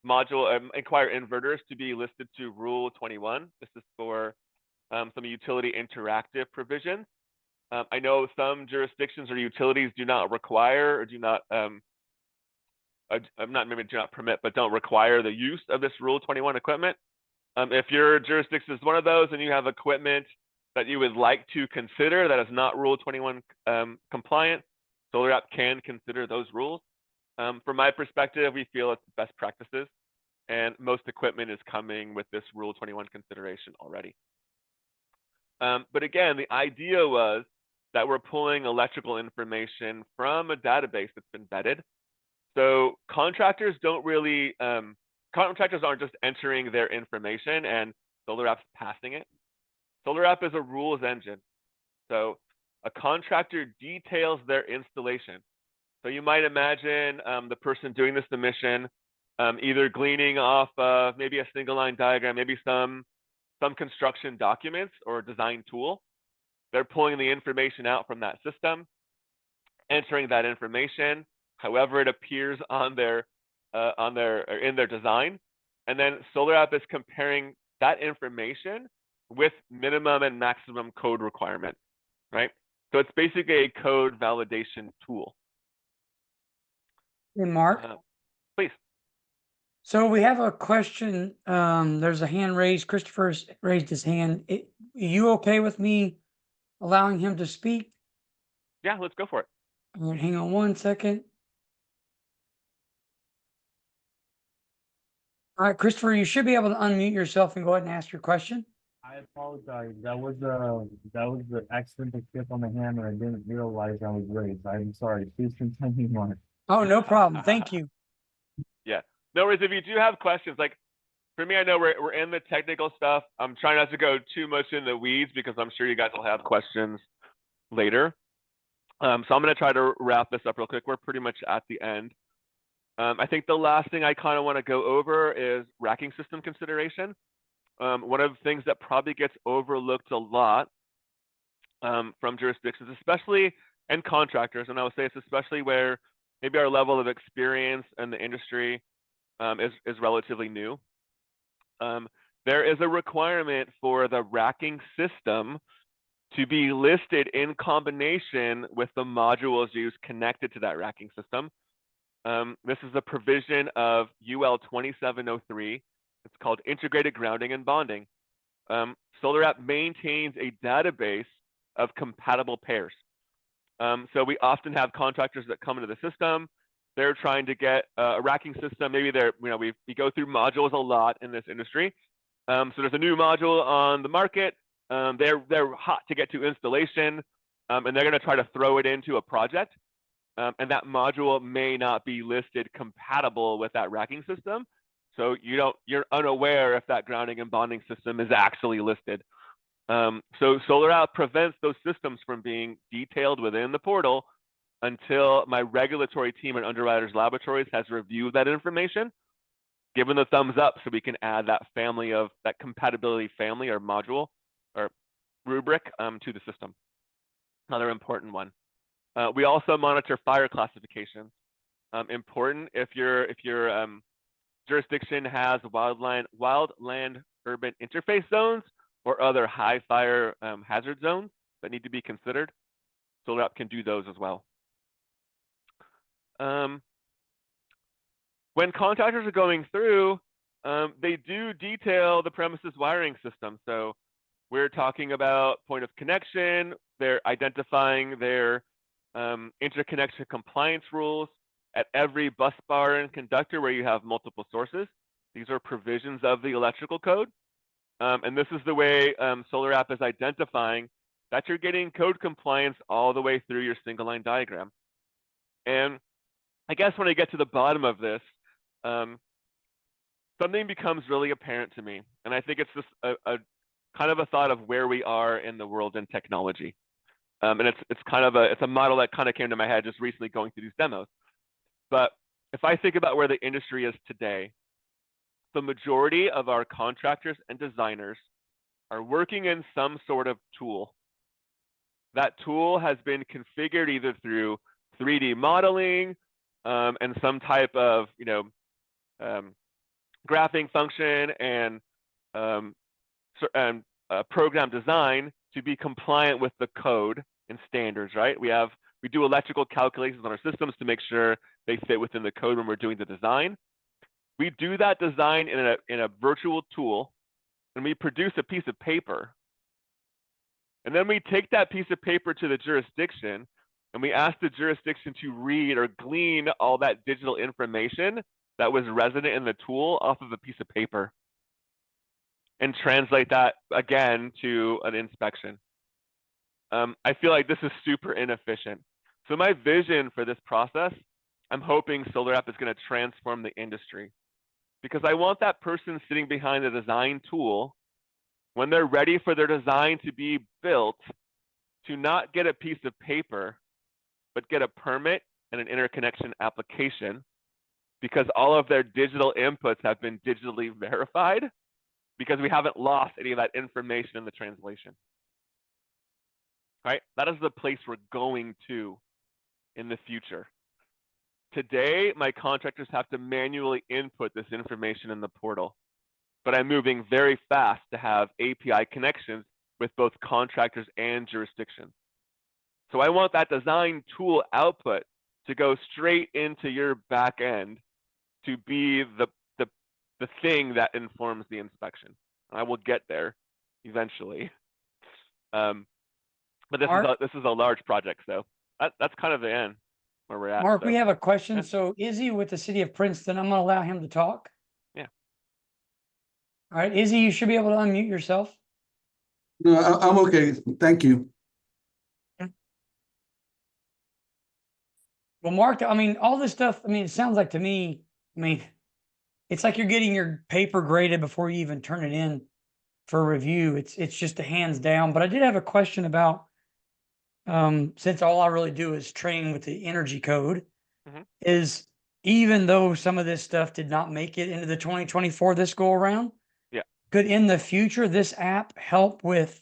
inverters to be listed to Rule 21. This is for some utility interactive provisions. I know some jurisdictions or utilities do not require or do not do not permit, but don't require the use of this Rule 21 equipment. If your jurisdiction is one of those and you have equipment that you would like to consider that is not Rule 21 compliant, SolarAPP can consider those rules. From my perspective, we feel it's best practices, and most equipment is coming with this Rule 21 consideration already. But again, the idea was that we're pulling electrical information from a database that's been vetted. So contractors aren't just entering their information and SolarAPP's passing it. SolarAPP is a rules engine. So a contractor details their installation. So you might imagine the person doing the submission either gleaning off maybe a single line diagram, maybe some construction documents or design tool. They're pulling the information out from that system, entering that information, however it appears in their design, and then SolarAPP is comparing that information with minimum and maximum code requirements, right? So it's basically a code validation tool. Hey, Mark. Please. So we have a question. There's a hand raised. Christopher's raised his hand. Are you okay with me allowing him to speak? Yeah, let's go for it. All right, hang on one second. All right, Christopher, you should be able to unmute yourself and go ahead and ask your question. I apologize. That was the accidental tip on the hammer. I didn't realize I was raised. I'm sorry. Please continue, Mark. Oh, no problem. Thank you. Yeah. No worries. If you do have questions, like for me, I know we're in the technical stuff. I'm trying not to go too much in the weeds because I'm sure you guys will have questions later. So I'm going to try to wrap this up real quick. We're pretty much at the end. I think the last thing I kind of want to go over is racking system consideration. One of the things that probably gets overlooked a lot from jurisdictions, especially and contractors, and I would say it's especially where maybe our level of experience in the industry is relatively new. There is a requirement for the racking system to be listed in combination with the modules used connected to that racking system. This is a provision of UL 2703. It's called Integrated Grounding and Bonding. SolarAPP maintains a database of compatible pairs. So we often have contractors that come into the system. They're trying to get a racking system. Maybe we go through modules a lot in this industry. So there's a new module on the market. They're hot to get to installation, and they're going to try to throw it into a project. And that module may not be listed compatible with that racking system. So you're unaware if that grounding and bonding system is actually listed. So SolarAPP prevents those systems from being detailed within the portal until my regulatory team at Underwriters Laboratories has reviewed that information, given the thumbs up so we can add that compatibility family or module or rubric to the system. Another important one. We also monitor fire classifications. Important if your jurisdiction has wildland urban interface zones or other high fire hazard zones that need to be considered. SolarAPP can do those as well. When contractors are going through, they do detail the premises wiring system. So we're talking about point of connection. They're identifying their interconnection compliance rules at every bus bar and conductor where you have multiple sources. These are provisions of the electrical code. And this is the way SolarAPP is identifying that you're getting code compliance all the way through your single line diagram. And I guess when I get to the bottom of this, something becomes really apparent to me. And I think it's just a kind of a thought of where we are in the world in technology. And it's kind of it's a model that kind of came to my head just recently going through these demos. But if I think about where the industry is today, the majority of our contractors and designers are working in some sort of tool. That tool has been configured either through 3D modeling and some type of, graphing function and program design to be compliant with the code and standards, right? We do electrical calculations on our systems to make sure they fit within the code when we're doing the design. We do that design in a virtual tool, and we produce a piece of paper. And then we take that piece of paper to the jurisdiction, and we ask the jurisdiction to read or glean all that digital information that was resident in the tool off of a piece of paper and translate that again to an inspection. I feel like this is super inefficient. So my vision for this process, I'm hoping SolarAPP is going to transform the industry, because I want that person sitting behind the design tool, when they're ready for their design to be built, to not get a piece of paper, but get a permit and an interconnection application, because all of their digital inputs have been digitally verified, because we haven't lost any of that information in the translation. Right? That is the place we're going to in the future. Today, my contractors have to manually input this information in the portal, but I'm moving very fast to have API connections with both contractors and jurisdictions. So I want that design tool output to go straight into your back end to be the thing that informs the inspection. I will get there eventually. But this is a large project, so that's kind of the end where we're at. Mark, so. we have a question. Yeah. So Izzy with the city of Princeton, I'm going to allow him to talk. Yeah. All right, Izzy, you should be able to unmute yourself. No, I'm okay. Thank you. Well, Mark, I mean, all this stuff, I mean, it sounds like to me, I mean, it's like you're getting your paper graded before you even turn it in for review. It's just a hands down. But I did have a question about, since all I really do is train with the energy code, is even though some of this stuff did not make it into the 2024 this go around, could in the future this app help with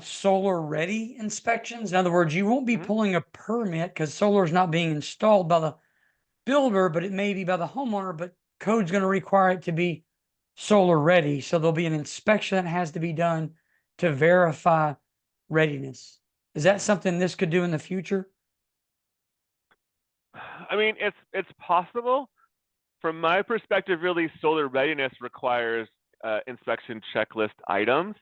solar ready inspections? In other words, you won't be pulling a permit because solar is not being installed by the builder, but it may be by the homeowner, but code's going to require it to be solar ready. So there'll be an inspection that has to be done to verify readiness. Is that something this could do in the future? I mean, it's possible. From my perspective, really, solar readiness requires inspection checklist items.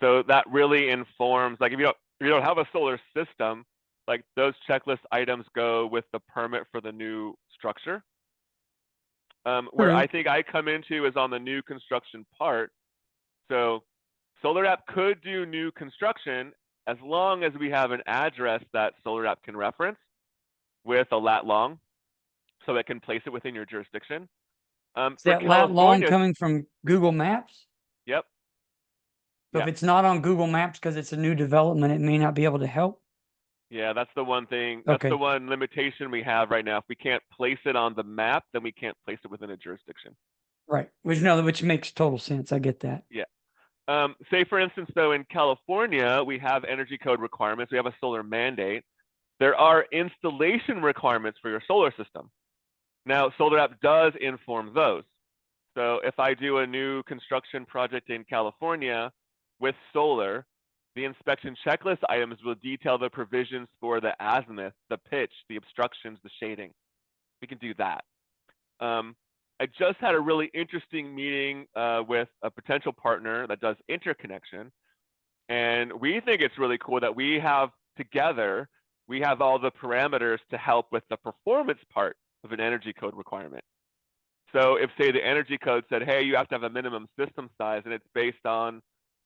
So that really informs, like if you don't have a solar system, like those checklist items go with the permit for the new structure. Where I think I come into is on the new construction part. So SolarAPP could do new construction as long as we have an address that SolarAPP can reference with a lat long, so it can place it within your jurisdiction. Is that lat long coming from Google Maps? Yep. So if it's not on Google Maps because it's a new development, it may not be able to help. Yeah, that's the one thing. That's the one limitation we have right now. If we can't place it on the map, then we can't place it within a jurisdiction. Right. Which makes total sense. I get that. Yeah. Say for instance, though, in California, we have energy code requirements. We have a solar mandate. There are installation requirements for your solar system. Now, SolarAPP does inform those. So if I do a new construction project in California with solar, the inspection checklist items will detail the provisions for the azimuth, the pitch, the obstructions, the shading. We can do that. I just had a really interesting meeting with a potential partner that does interconnection. And we think it's really cool that we have together, we have all the parameters to help with the performance part of an energy code requirement. So if, say, the energy code said, hey, you have to have a minimum system size, and it's based on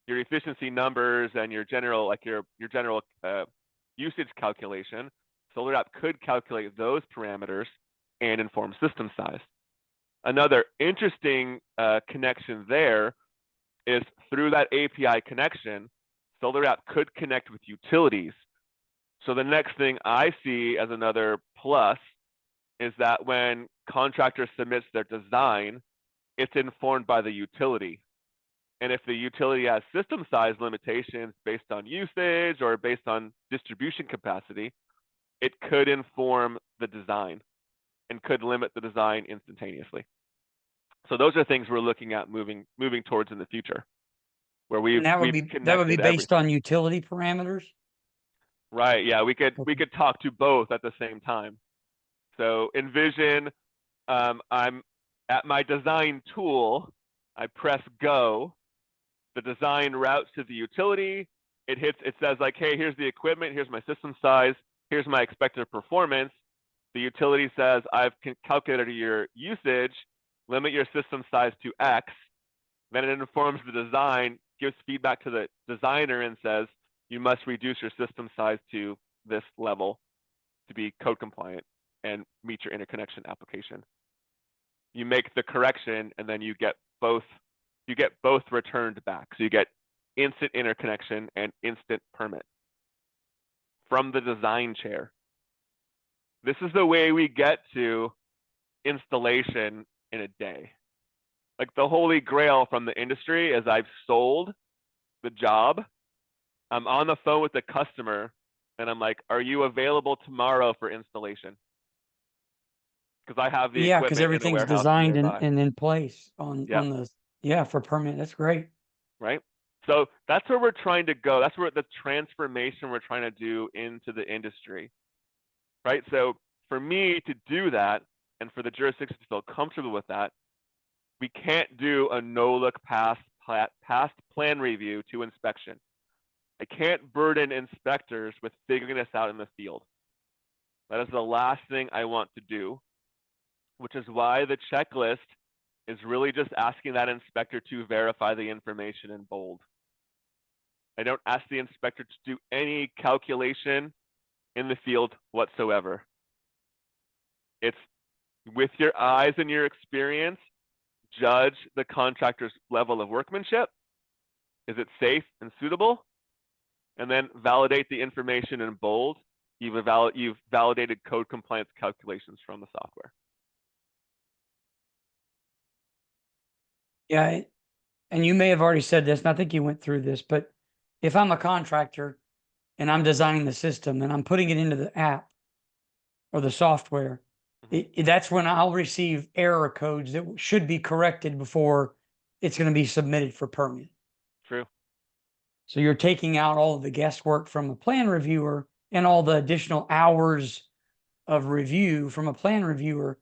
your efficiency numbers and your general, like your general usage calculation, SolarAPP could calculate those parameters and inform system size. Another interesting connection there is through that API connection, SolarAPP could connect with utilities. So the next thing I see as another plus is that when contractor submits their design, it's informed by the utility. And if the utility has system size limitations based on usage or based on distribution capacity, it could inform the design and could limit the design instantaneously. So those are things we're looking at moving towards in the future, where And that would be connected based on everything. utility parameters. Right. Yeah, we could Okay. talk to both at the same time. So envision I'm at my design tool, I press go, the design routes to the utility, it says like, hey, here's the equipment, here's my system size, here's my expected performance. The utility says, I've calculated your usage, limit your system size to X. Then it informs the design, gives feedback to the designer and says, you must reduce your system size to this level to be code compliant and meet your interconnection application. You make the correction and then you get both returned back. So you get instant interconnection and instant permit from the design chair. This is the way we get to installation in a day. Like the holy grail from the industry is I've sold the job. I'm on the phone with the customer and I'm like, are you available tomorrow for installation? Because I have the Yeah, equipment because in the everything's warehouse designed nearby. and in place on Yep. for permit. That's great. Right? So that's where we're trying to go. That's where the transformation we're trying to do into the industry. Right? So for me to do that and for the jurisdiction to feel comfortable with that, we can't do a no-look past plan review to inspection. I can't burden inspectors with figuring this out in the field. That is the last thing I want to do, which is why the checklist is really just asking that inspector to verify the information in bold. I don't ask the inspector to do any calculation in the field whatsoever. It's with your eyes and your experience, judge the contractor's level of workmanship. Is it safe and suitable? And then validate the information in bold. You've validated code compliance calculations from the software. Yeah, and you may have already said this, and I think you went through this, but if I'm a contractor and I'm designing the system and I'm putting it into the app or the software, that's when I'll receive error codes that should be corrected before it's going to be submitted for permit. True. So you're taking out all of the guesswork from a plan reviewer and all the additional hours of review from a plan reviewer,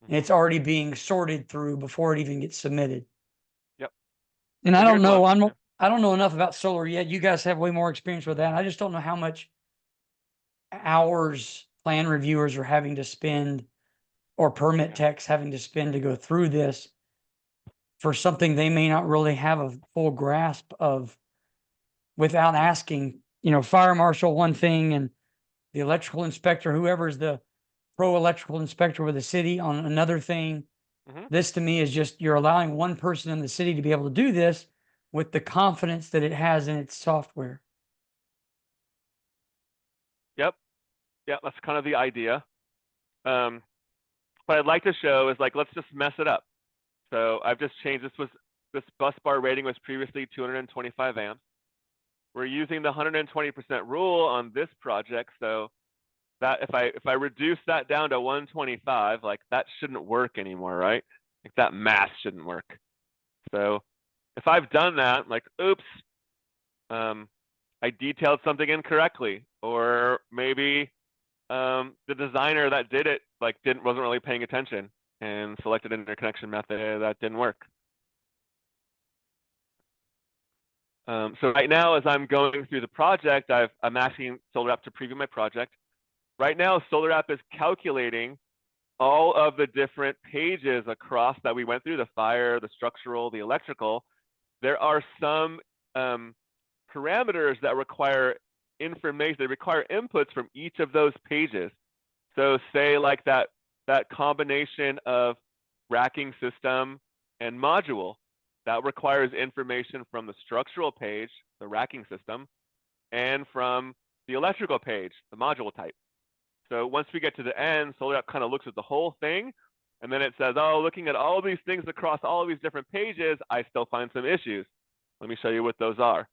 and it's already being sorted through before it even gets submitted. Yep. And So I don't here's know, one. I don't know enough about solar yet. You guys have way more experience with that. I just don't know how much hours plan reviewers are having to spend or permit techs having to spend to go through this for something they may not really have a full grasp of without asking, fire marshal one thing and the electrical inspector, whoever's the pro electrical inspector with the city on another thing. This to me is just, you're allowing one person in the city to be able to do this with the confidence that it has in its software. Yep. Yeah, that's kind of the idea. What I'd like to show is like, let's just mess it up. So I've just changed, this bus bar rating was previously 225 amps. We're using the 120% rule on this project. So that if I reduce that down to 125, like that shouldn't work anymore, right? Like that math shouldn't work. So if I've done that, like, oops, I detailed something incorrectly, or maybe the designer that did it like wasn't really paying attention and selected an interconnection method that didn't work. So right now, as I'm going through the project, I'm asking SolarAPP to preview my project. Right now, SolarAPP is calculating all of the different pages across that we went through, the fire, the structural, the electrical. There are some parameters that require information, they require inputs from each of those pages. So say like that combination of racking system and module, that requires information from the structural page, the racking system, and from the electrical page, the module type. So once we get to the end, SolarAPP kind of looks at the whole thing, and then it says, oh, looking at all these things across all of these different pages, I still find some issues. Let me show you what those are.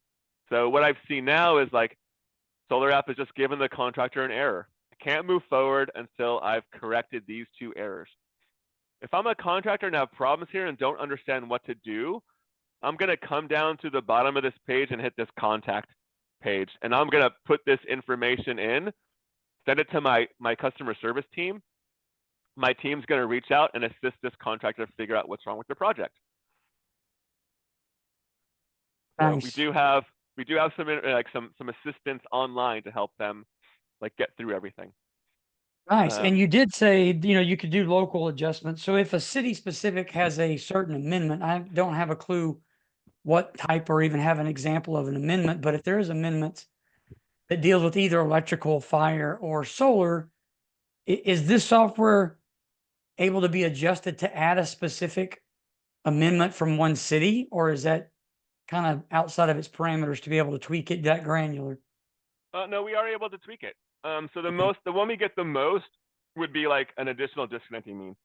So what I've seen now is like SolarAPP has just given the contractor an error. I can't move forward until I've corrected these two errors. If I'm a contractor and have problems here and don't understand what to do, I'm going to come down to the bottom of this page and hit this contact page. And I'm going to put this information in, send it to my customer service team. My team's going to reach out and assist this contractor to figure out what's wrong with their project. So Nice. we do have some assistance online to help them like get through everything. Nice. And you did say, you could do local adjustments. So if a city specific has a certain amendment, I don't have a clue what type or even have an example of an amendment, but if there is amendments that deals with either electrical, fire, or solar, is this software able to be adjusted to add a specific amendment from one city, or is that kind of outside of its parameters to be able to tweak it that granular? No, we are able to tweak it. So the one we get the most would be like an additional disconnecting means.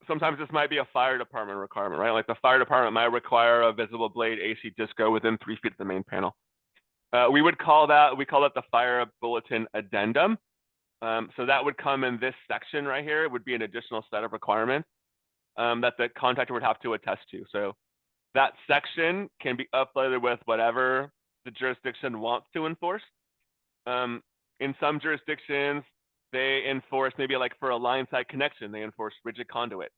Sometimes this might be a fire department requirement, right? Like the fire department might require a visible blade AC disco within 3 feet of the main panel. We call that the fire bulletin addendum. So that would come in this section right here. It would be an additional set of requirements that the contractor would have to attest to. So that section can be uploaded with whatever the jurisdiction wants to enforce. In some jurisdictions, they enforce maybe like for a line side connection, they enforce rigid conduit.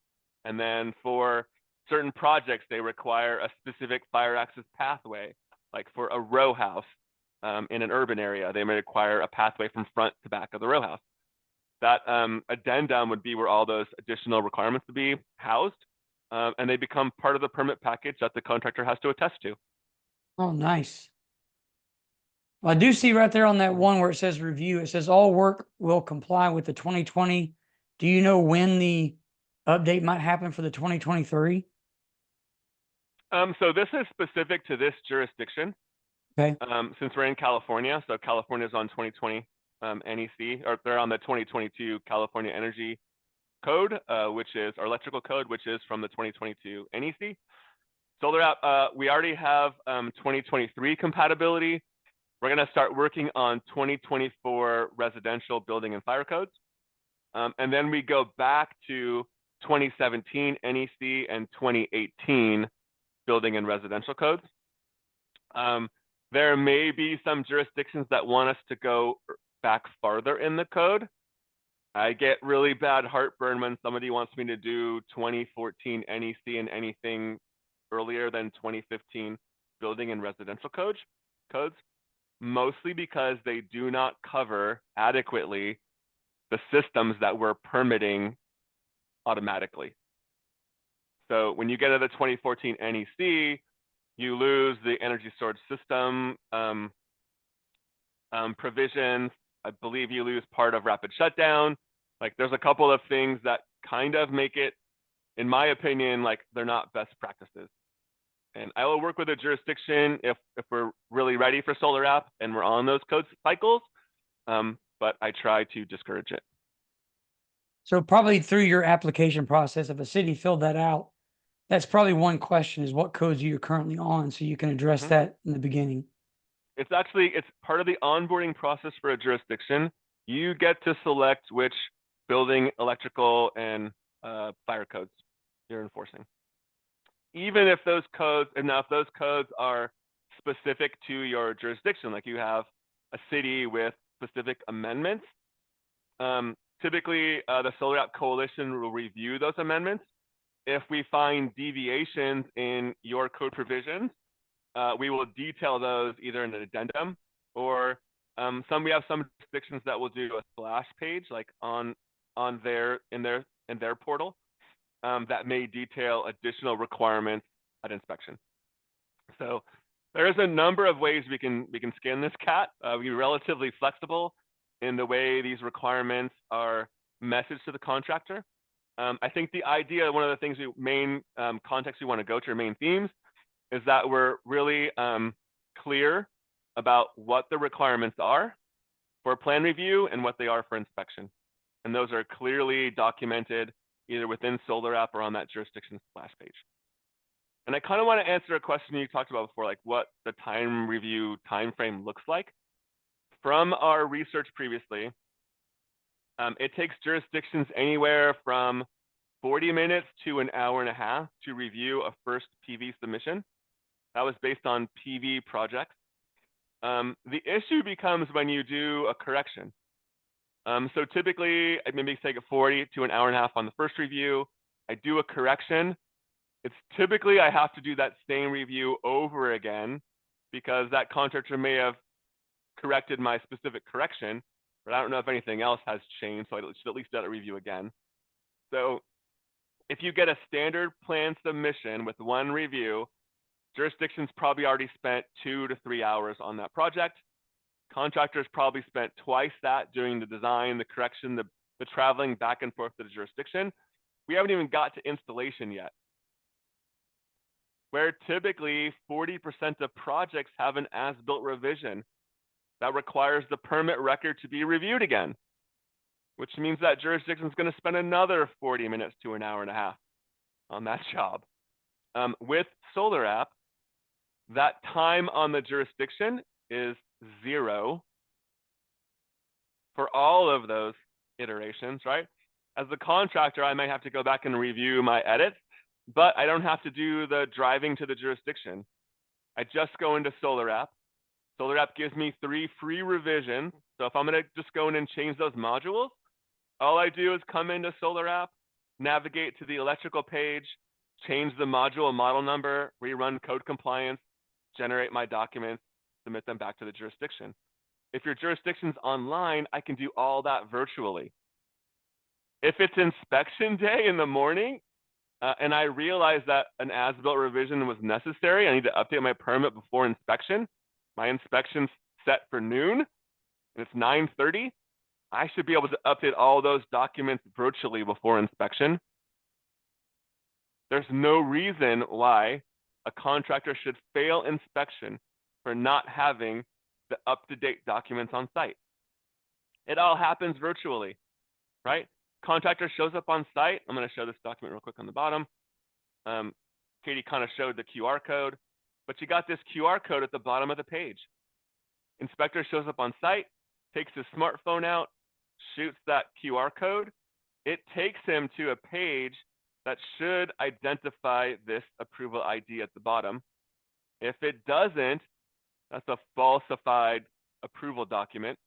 And then for certain projects, they require a specific fire access pathway, like for a row house in an urban area, they may require a pathway from front to back of the row house. That addendum would be where all those additional requirements would be housed, and they become part of the permit package that the contractor has to attest to. Oh, nice. Well, I do see right there on that one where it says review, it says all work will comply with the 2020. Do you know when the update might happen for the 2023? So this is specific to this jurisdiction. Okay. Since we're in California, so California is on 2020 NEC, or they're on the 2022 California Energy Code, which is our electrical code, which is from the 2022 NEC. SolarAPP, we already have 2023 compatibility. We're going to start working on 2024 residential building and fire codes. And then we go back to 2017 NEC and 2018 building and residential codes. There may be some jurisdictions that want us to go back farther in the code. I get really bad heartburn when somebody wants me to do 2014 NEC and anything earlier than 2015 building and residential codes, mostly because they do not cover adequately the systems that we're permitting automatically. So when you get to the 2014 NEC, you lose the energy storage system provisions. I believe you lose part of rapid shutdown. Like there's a couple of things that kind of make it, in my opinion, like they're not best practices. And I will work with a jurisdiction if we're really ready for SolarAPP and we're on those code cycles, but I try to discourage it. So probably through your application process, if a city filled that out, that's probably one question is what codes are you currently on, so you can address that in the beginning. It's part of the onboarding process for a jurisdiction. You get to select which building, electrical, and fire codes you're enforcing. Even if those codes, and now if those codes are specific to your jurisdiction, like you have a city with specific amendments, typically the SolarAPP Coalition will review those amendments. If we find deviations in your code provisions, we will detail those either in an addendum or we have some jurisdictions that will do a splash page like in their portal that may detail additional requirements at inspection. So There's a number of ways we can skin this cat. We're relatively flexible in the way these requirements are messaged to the contractor. I think the idea, one of the things, main context we want to go to, or main themes, is that we're really clear about what the requirements are for plan review and what they are for inspection. And those are clearly documented either within SolarAPP or on that jurisdiction splash page. And I kind of want to answer a question you talked about before, like what the time review timeframe looks like. From our research previously, it takes jurisdictions anywhere from 40 minutes to an hour and a half to review a first PV submission. That was based on PV projects. The issue becomes when you do a correction. So typically, I maybe take a 40 to an hour and a half on the first review. I do a correction. It's typically I have to do that same review over again because that contractor may have corrected my specific correction, but I don't know if anything else has changed, so I should at least do that review again. So if you get a standard plan submission with one review, jurisdictions probably already spent 2 to 3 hours on that project. Contractors probably spent twice that doing the design, the correction, the traveling back and forth to the jurisdiction. We haven't even got to installation yet, where typically 40% of projects have an as-built revision that requires the permit record to be reviewed again, which means that jurisdiction is going to spend another 40 minutes to an hour and a half on that job. With SolarAPP, that time on the jurisdiction is 0 for all of those iterations, right? As a contractor, I might have to go back and review my edits, but I don't have to do the driving to the jurisdiction. I just go into SolarAPP. SolarAPP gives me 3 free revisions. So if I'm going to just go in and change those modules, all I do is come into SolarAPP, navigate to the electrical page, change the module and model number, rerun code compliance, generate my documents, submit them back to the jurisdiction. If your jurisdiction's online, I can do all that virtually. If it's inspection day in the morning, and I realize that an as-built revision was necessary, I need to update my permit before inspection. My inspection's set for noon, and it's 9:30. I should be able to update all those documents virtually before inspection. There's no reason why a contractor should fail inspection for not having the up-to-date documents on site. It all happens virtually, right? Contractor shows up on site. I'm going to show this document real quick on the bottom. Katie kind of showed the QR code, but you got this QR code at the bottom of the page. Inspector shows up on site, takes his smartphone out, shoots that QR code. It takes him to a page that should identify this approval ID at the bottom. If it doesn't, that's a falsified approval document.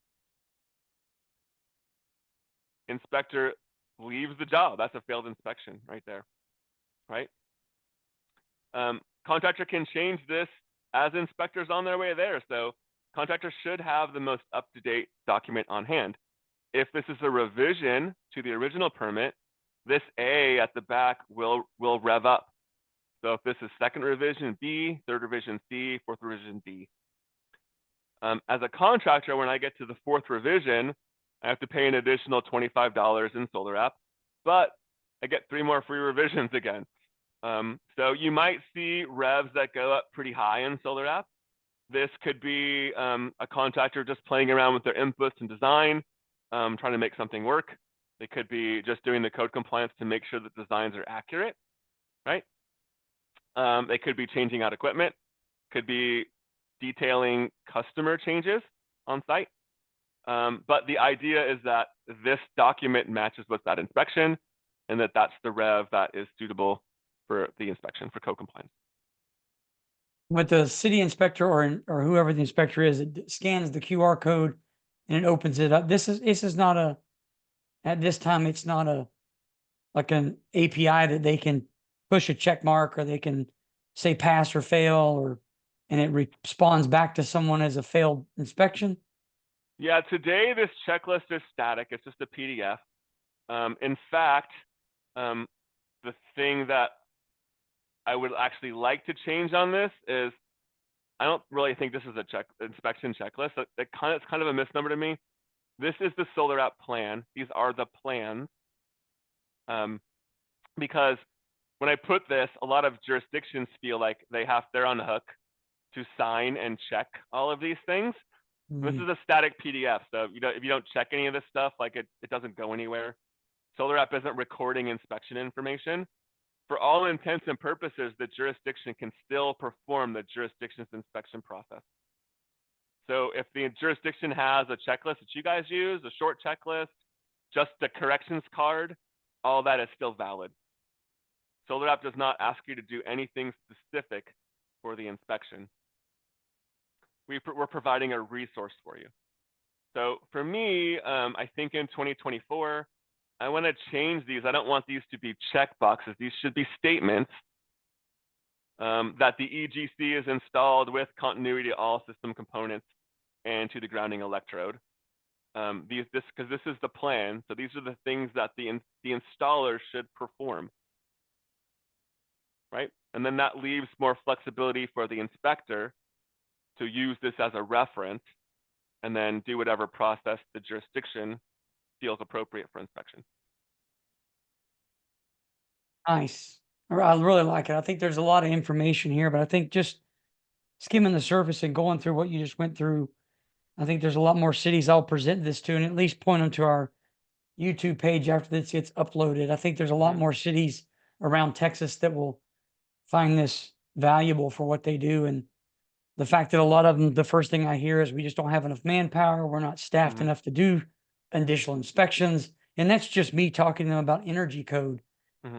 Inspector leaves the job. That's a failed inspection right there, right? Contractor can change this as inspectors on their way there. So contractors should have the most up-to-date document on hand. If this is a revision to the original permit, this A at the back will rev up. So if this is second revision B, third revision C, fourth revision D. As a contractor, when I get to the fourth revision, I have to pay an additional $25 in SolarAPP, but I get 3 more free revisions again. So you might see revs that go up pretty high in SolarAPP. This could be a contractor just playing around with their inputs and design, trying to make something work. They could be just doing the code compliance to make sure that designs are accurate, right? They could be changing out equipment, could be detailing customer changes on site. But the idea is that this document matches with that inspection and that that's the rev that is suitable for the inspection for code compliance. With the city inspector or whoever the inspector is, it scans the QR code and it opens it up. This is not at this time, it's not like an API that they can push a check mark or they can say pass or fail and it responds back to someone as a failed inspection. Yeah, today this checklist is static. It's just a PDF. In fact, the thing that I would actually like to change on this is I don't really think this is a inspection checklist. It's kind of a misnomer to me. This is the SolarAPP plan. These are the plans. Because when I put this, a lot of jurisdictions feel like they're on the hook to sign and check all of these things. This is a static PDF, so if you don't check any of this stuff, like it doesn't go anywhere. SolarAPP isn't recording inspection information. For all intents and purposes, the jurisdiction can still perform the jurisdiction's inspection process. So if the jurisdiction has a checklist that you guys use, a short checklist, just a corrections card, all that is still valid. SolarAPP does not ask you to do anything specific for the inspection. We're providing a resource for you. So for me, I think in 2024, I want to change these. I don't want these to be check boxes. These should be statements that the EGC is installed with continuity to all system components and to the grounding electrode. Because this is the plan. So these are the things that the installer should perform, right? And then that leaves more flexibility for the inspector to use this as a reference and then do whatever process the jurisdiction feels appropriate for inspection. Nice. I really like it. I think there's a lot of information here, but I think just skimming the surface and going through what you just went through, I think there's a lot more cities I'll present this to and at least point them to our YouTube page after this gets uploaded. I think there's a lot more cities around Texas that will find this valuable for what they do. And the fact that a lot of them, the first thing I hear is we just don't have enough manpower. We're not staffed enough to do additional inspections. And that's just me talking to them about energy code.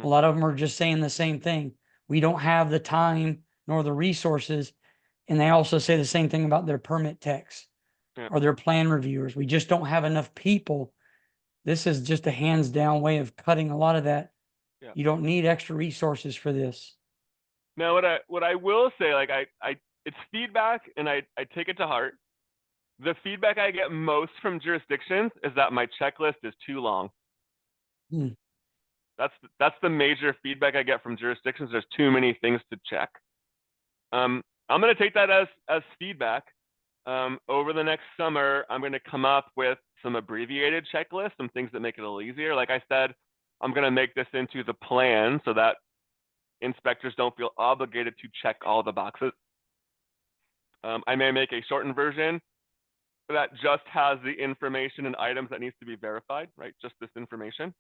A lot of them are just saying the same thing. We don't have the time nor the resources. And they also say the same thing about their permit techs or their plan reviewers. We just don't have enough people. This is just a hands down way of cutting a lot of that. Yeah. You don't need extra resources for this. Now, what I will say, like it's feedback and I take it to heart. The feedback I get most from jurisdictions is that my checklist is too long. That's the major feedback I get from jurisdictions. There's too many things to check. I'm going to take that as feedback. Over the next summer, I'm going to come up with some abbreviated checklists, some things that make it a little easier. Like I said, I'm going to make this into the plan so that inspectors don't feel obligated to check all the boxes. I may make a shortened version that just has the information and items that needs to be verified, right? Just this information.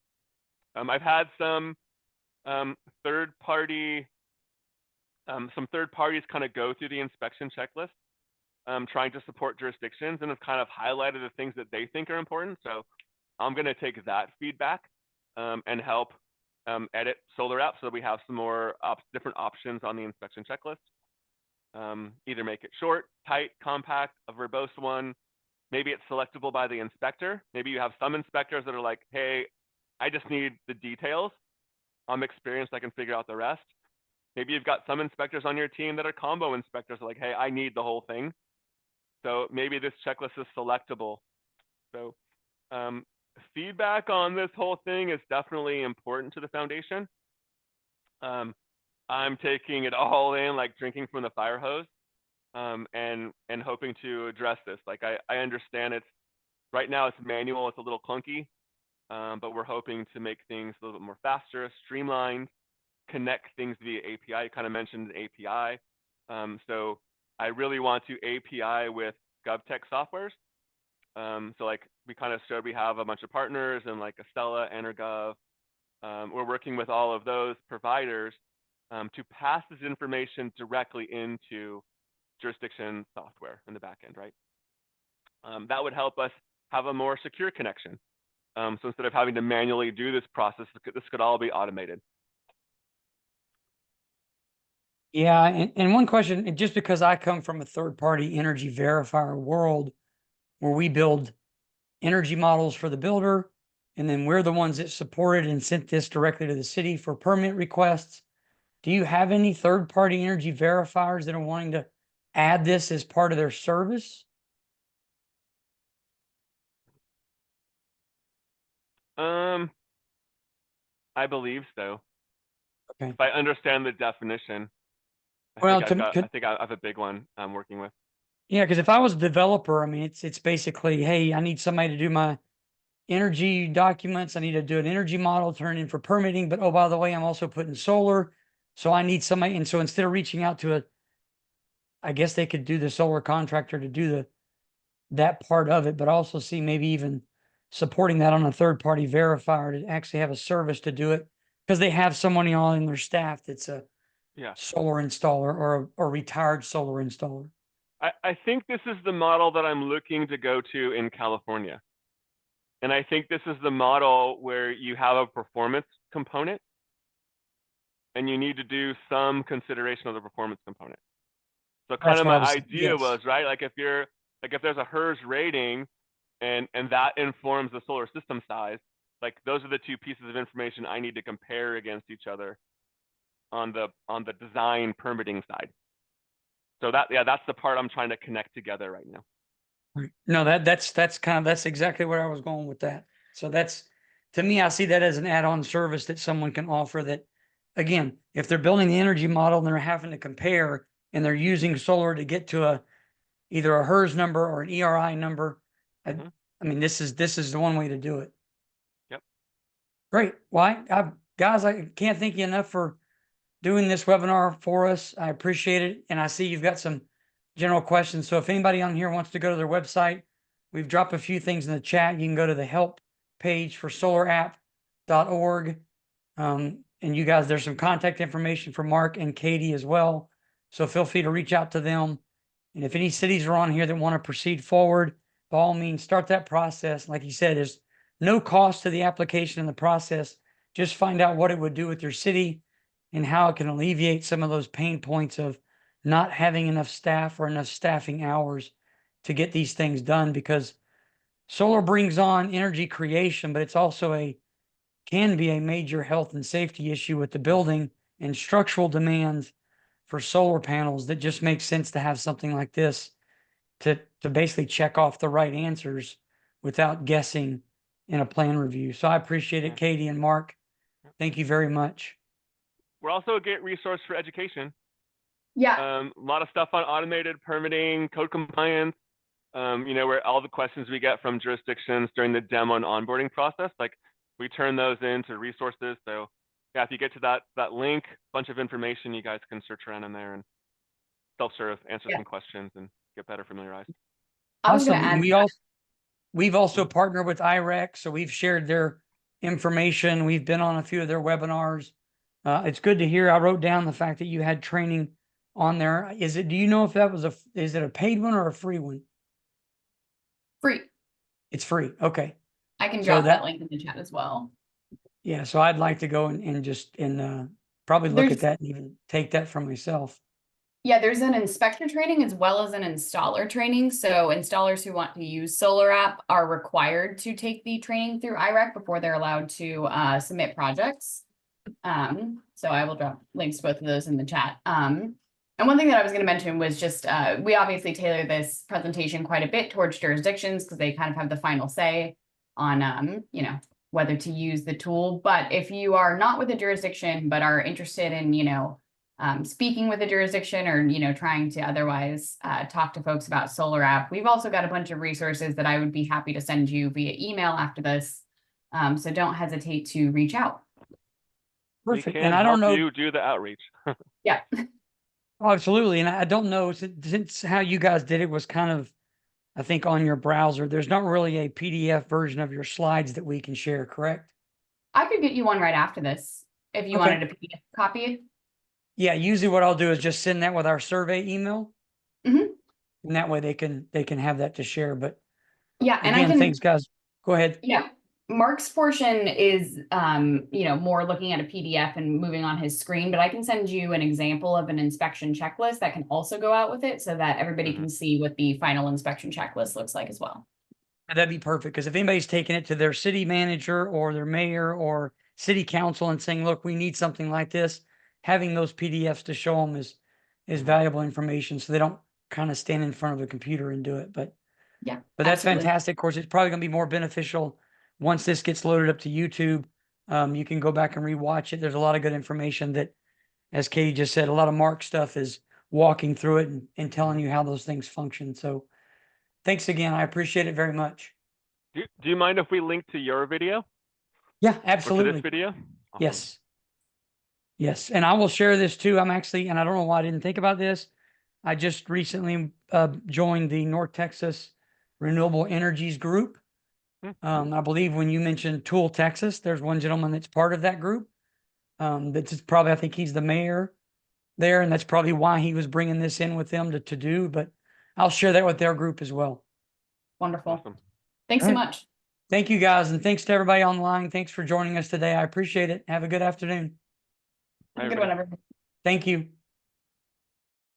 I've had some third parties kind of go through the inspection checklist, trying to support jurisdictions and have kind of highlighted the things that they think are important. So I'm going to take that feedback and help edit SolarAPP so that we have some more different options on the inspection checklist. Either make it short, tight, compact, a verbose one. Maybe it's selectable by the inspector. Maybe you have some inspectors that are like, hey, I just need the details. I'm experienced, I can figure out the rest. Maybe you've got some inspectors on your team that are combo inspectors, like, hey, I need the whole thing. So maybe this checklist is selectable. So feedback on this whole thing is definitely important to the foundation. I'm taking it all in, like drinking from the fire hose, and hoping to address this. Like I understand right now it's manual, it's a little clunky. But we're hoping to make things a little bit more faster, streamlined, connect things via API. You kind of mentioned an API. So I really want to API with GovTech softwares. So like we kind of showed, we have a bunch of partners and like Acela, Energov. We're working with all of those providers to pass this information directly into jurisdiction software in the back end, right? That would help us have a more secure connection. So instead of having to manually do this process, this could all be automated. Yeah, and one question, just because I come from a third-party energy verifier world where we build energy models for the builder, and then we're the ones that supported and sent this directly to the city for permit requests. Do you have any third-party energy verifiers that are wanting to add this as part of their service? I believe so. Okay. If I understand the definition. Well, I think I have a big one I'm working with. yeah, because if I was a developer, I mean, it's basically, hey, I need somebody to do my energy documents. I need to do an energy model, turn it in for permitting. But oh, by the way, I'm also putting solar. So I need somebody. And so instead of reaching out to I guess they could do the solar contractor to do that part of it, but also see maybe even supporting that on a third party verifier to actually have a service to do it. Because they have someone on in their staff that's a Yeah. solar installer or a retired solar installer. I think this is the model that I'm looking to go to in California. And I think this is the model where you have a performance component and you need to do some consideration of the performance component. So kind That's of what I my was- idea yes. was, right, like if there's a HERS rating and that informs the solar system size, like those are the two pieces of information I need to compare against each other on the design permitting side. So that's the part I'm trying to connect together right now. Right. No, that's exactly where I was going with that. So to me, I see that as an add-on service that someone can offer that, again, if they're building the energy model and they're having to compare and they're using solar to get to either a HERS number or an ERI number, I mean, this is the one way to do it. Yep. Great. Well, guys, I can't thank you enough for doing this webinar for us. I appreciate it. And I see you've got some general questions. So if anybody on here wants to go to their website, we've dropped a few things in the chat. You can go to the help page for solarapp.org. And you guys, there's some contact information for Mark and Katie as well. So feel free to reach out to them. And if any cities are on here that want to proceed forward, by all means, start that process. Like you said, there's no cost to the application and the process. Just find out what it would do with your city and how it can alleviate some of those pain points of not having enough staff or enough staffing hours to get these things done, because solar brings on energy creation, but it's also can be a major health and safety issue with the building and structural demands for solar panels that just makes sense to have something like this to basically check off the right answers without guessing in a plan review. So I appreciate it, Katie and Mark. Thank you very much. We're also a great resource for education. Yeah. A lot of stuff on automated permitting, code compliance, where all the questions we get from jurisdictions during the demo and onboarding process, like we turn those into resources. So yeah, if you get to that link, bunch of information, you guys can search around in there and self-serve, answer some questions and get better familiarized. I was going Awesome. to add. We've also partnered with IREC, so we've shared their information. We've been on a few of their webinars. It's good to hear. I wrote down the fact that you had training on there. Do you know if that was is it a paid one or a free one? Free. It's free. Okay. I can drop that link in the chat as well. Yeah. So I'd like to go and just probably look at that and even take that for myself. Yeah, there's an inspector training as well as an installer training. So installers who want to use SolarAPP are required to take the training through IREC before they're allowed to submit projects. So I will drop links to both of those in the chat. And one thing that I was going to mention was just, we obviously tailor this presentation quite a bit towards jurisdictions because they kind of have the final say on, whether to use the tool. But if you are not with a jurisdiction, but are interested in, speaking with a jurisdiction or, trying to otherwise talk to folks about SolarAPP, we've also got a bunch of resources that I would be happy to send you via email after this. So don't hesitate to reach out. Perfect. And I don't know. You do the outreach. Yeah. Oh, absolutely. And I don't know, since how you guys did it was kind of, I think, on your browser, there's not really a PDF version of your slides that we can share, correct? I could get you one right after this if you wanted a PDF copy. Yeah, usually what I'll do is just send that with our survey email. And that way they can have that to share. But yeah, and again, thanks, guys. Go ahead. Yeah. Mark's portion is, more looking at a PDF and moving on his screen, but I can send you an example of an inspection checklist that can also go out with it so that everybody can see what the final inspection checklist looks like as well. That'd be perfect, because if anybody's taking it to their city manager or their mayor or city council and saying, look, we need something like this, having those PDFs to show them is valuable information, so they don't kind of stand in front of a computer and do it. But yeah, that's fantastic. Of course, it's probably going to be more beneficial once this gets loaded up to YouTube. You can go back and rewatch it. There's a lot of good information that as Katie just said, a lot of Mark stuff is walking through it and telling you how those things function. So thanks again. I appreciate it very much. Do you mind if we link to your video? Yeah, Or to absolutely. this video? Awesome. Yes. Yes. And I will share this too. I'm actually, and I don't know why I didn't think about this. I just recently joined the North Texas Renewable Energies group. I believe when you mentioned Tool, Texas, there's one gentleman that's part of that group. That's probably, I think he's the mayor there, and that's probably why he was bringing this in with them to do, but I'll share that with their group as well. Wonderful. Awesome. Thanks so All right. much. Thank you guys. And thanks to everybody online. Thanks for joining us today. I appreciate it. Have a good afternoon. Bye, Have a good everybody. one, everyone. Thank you.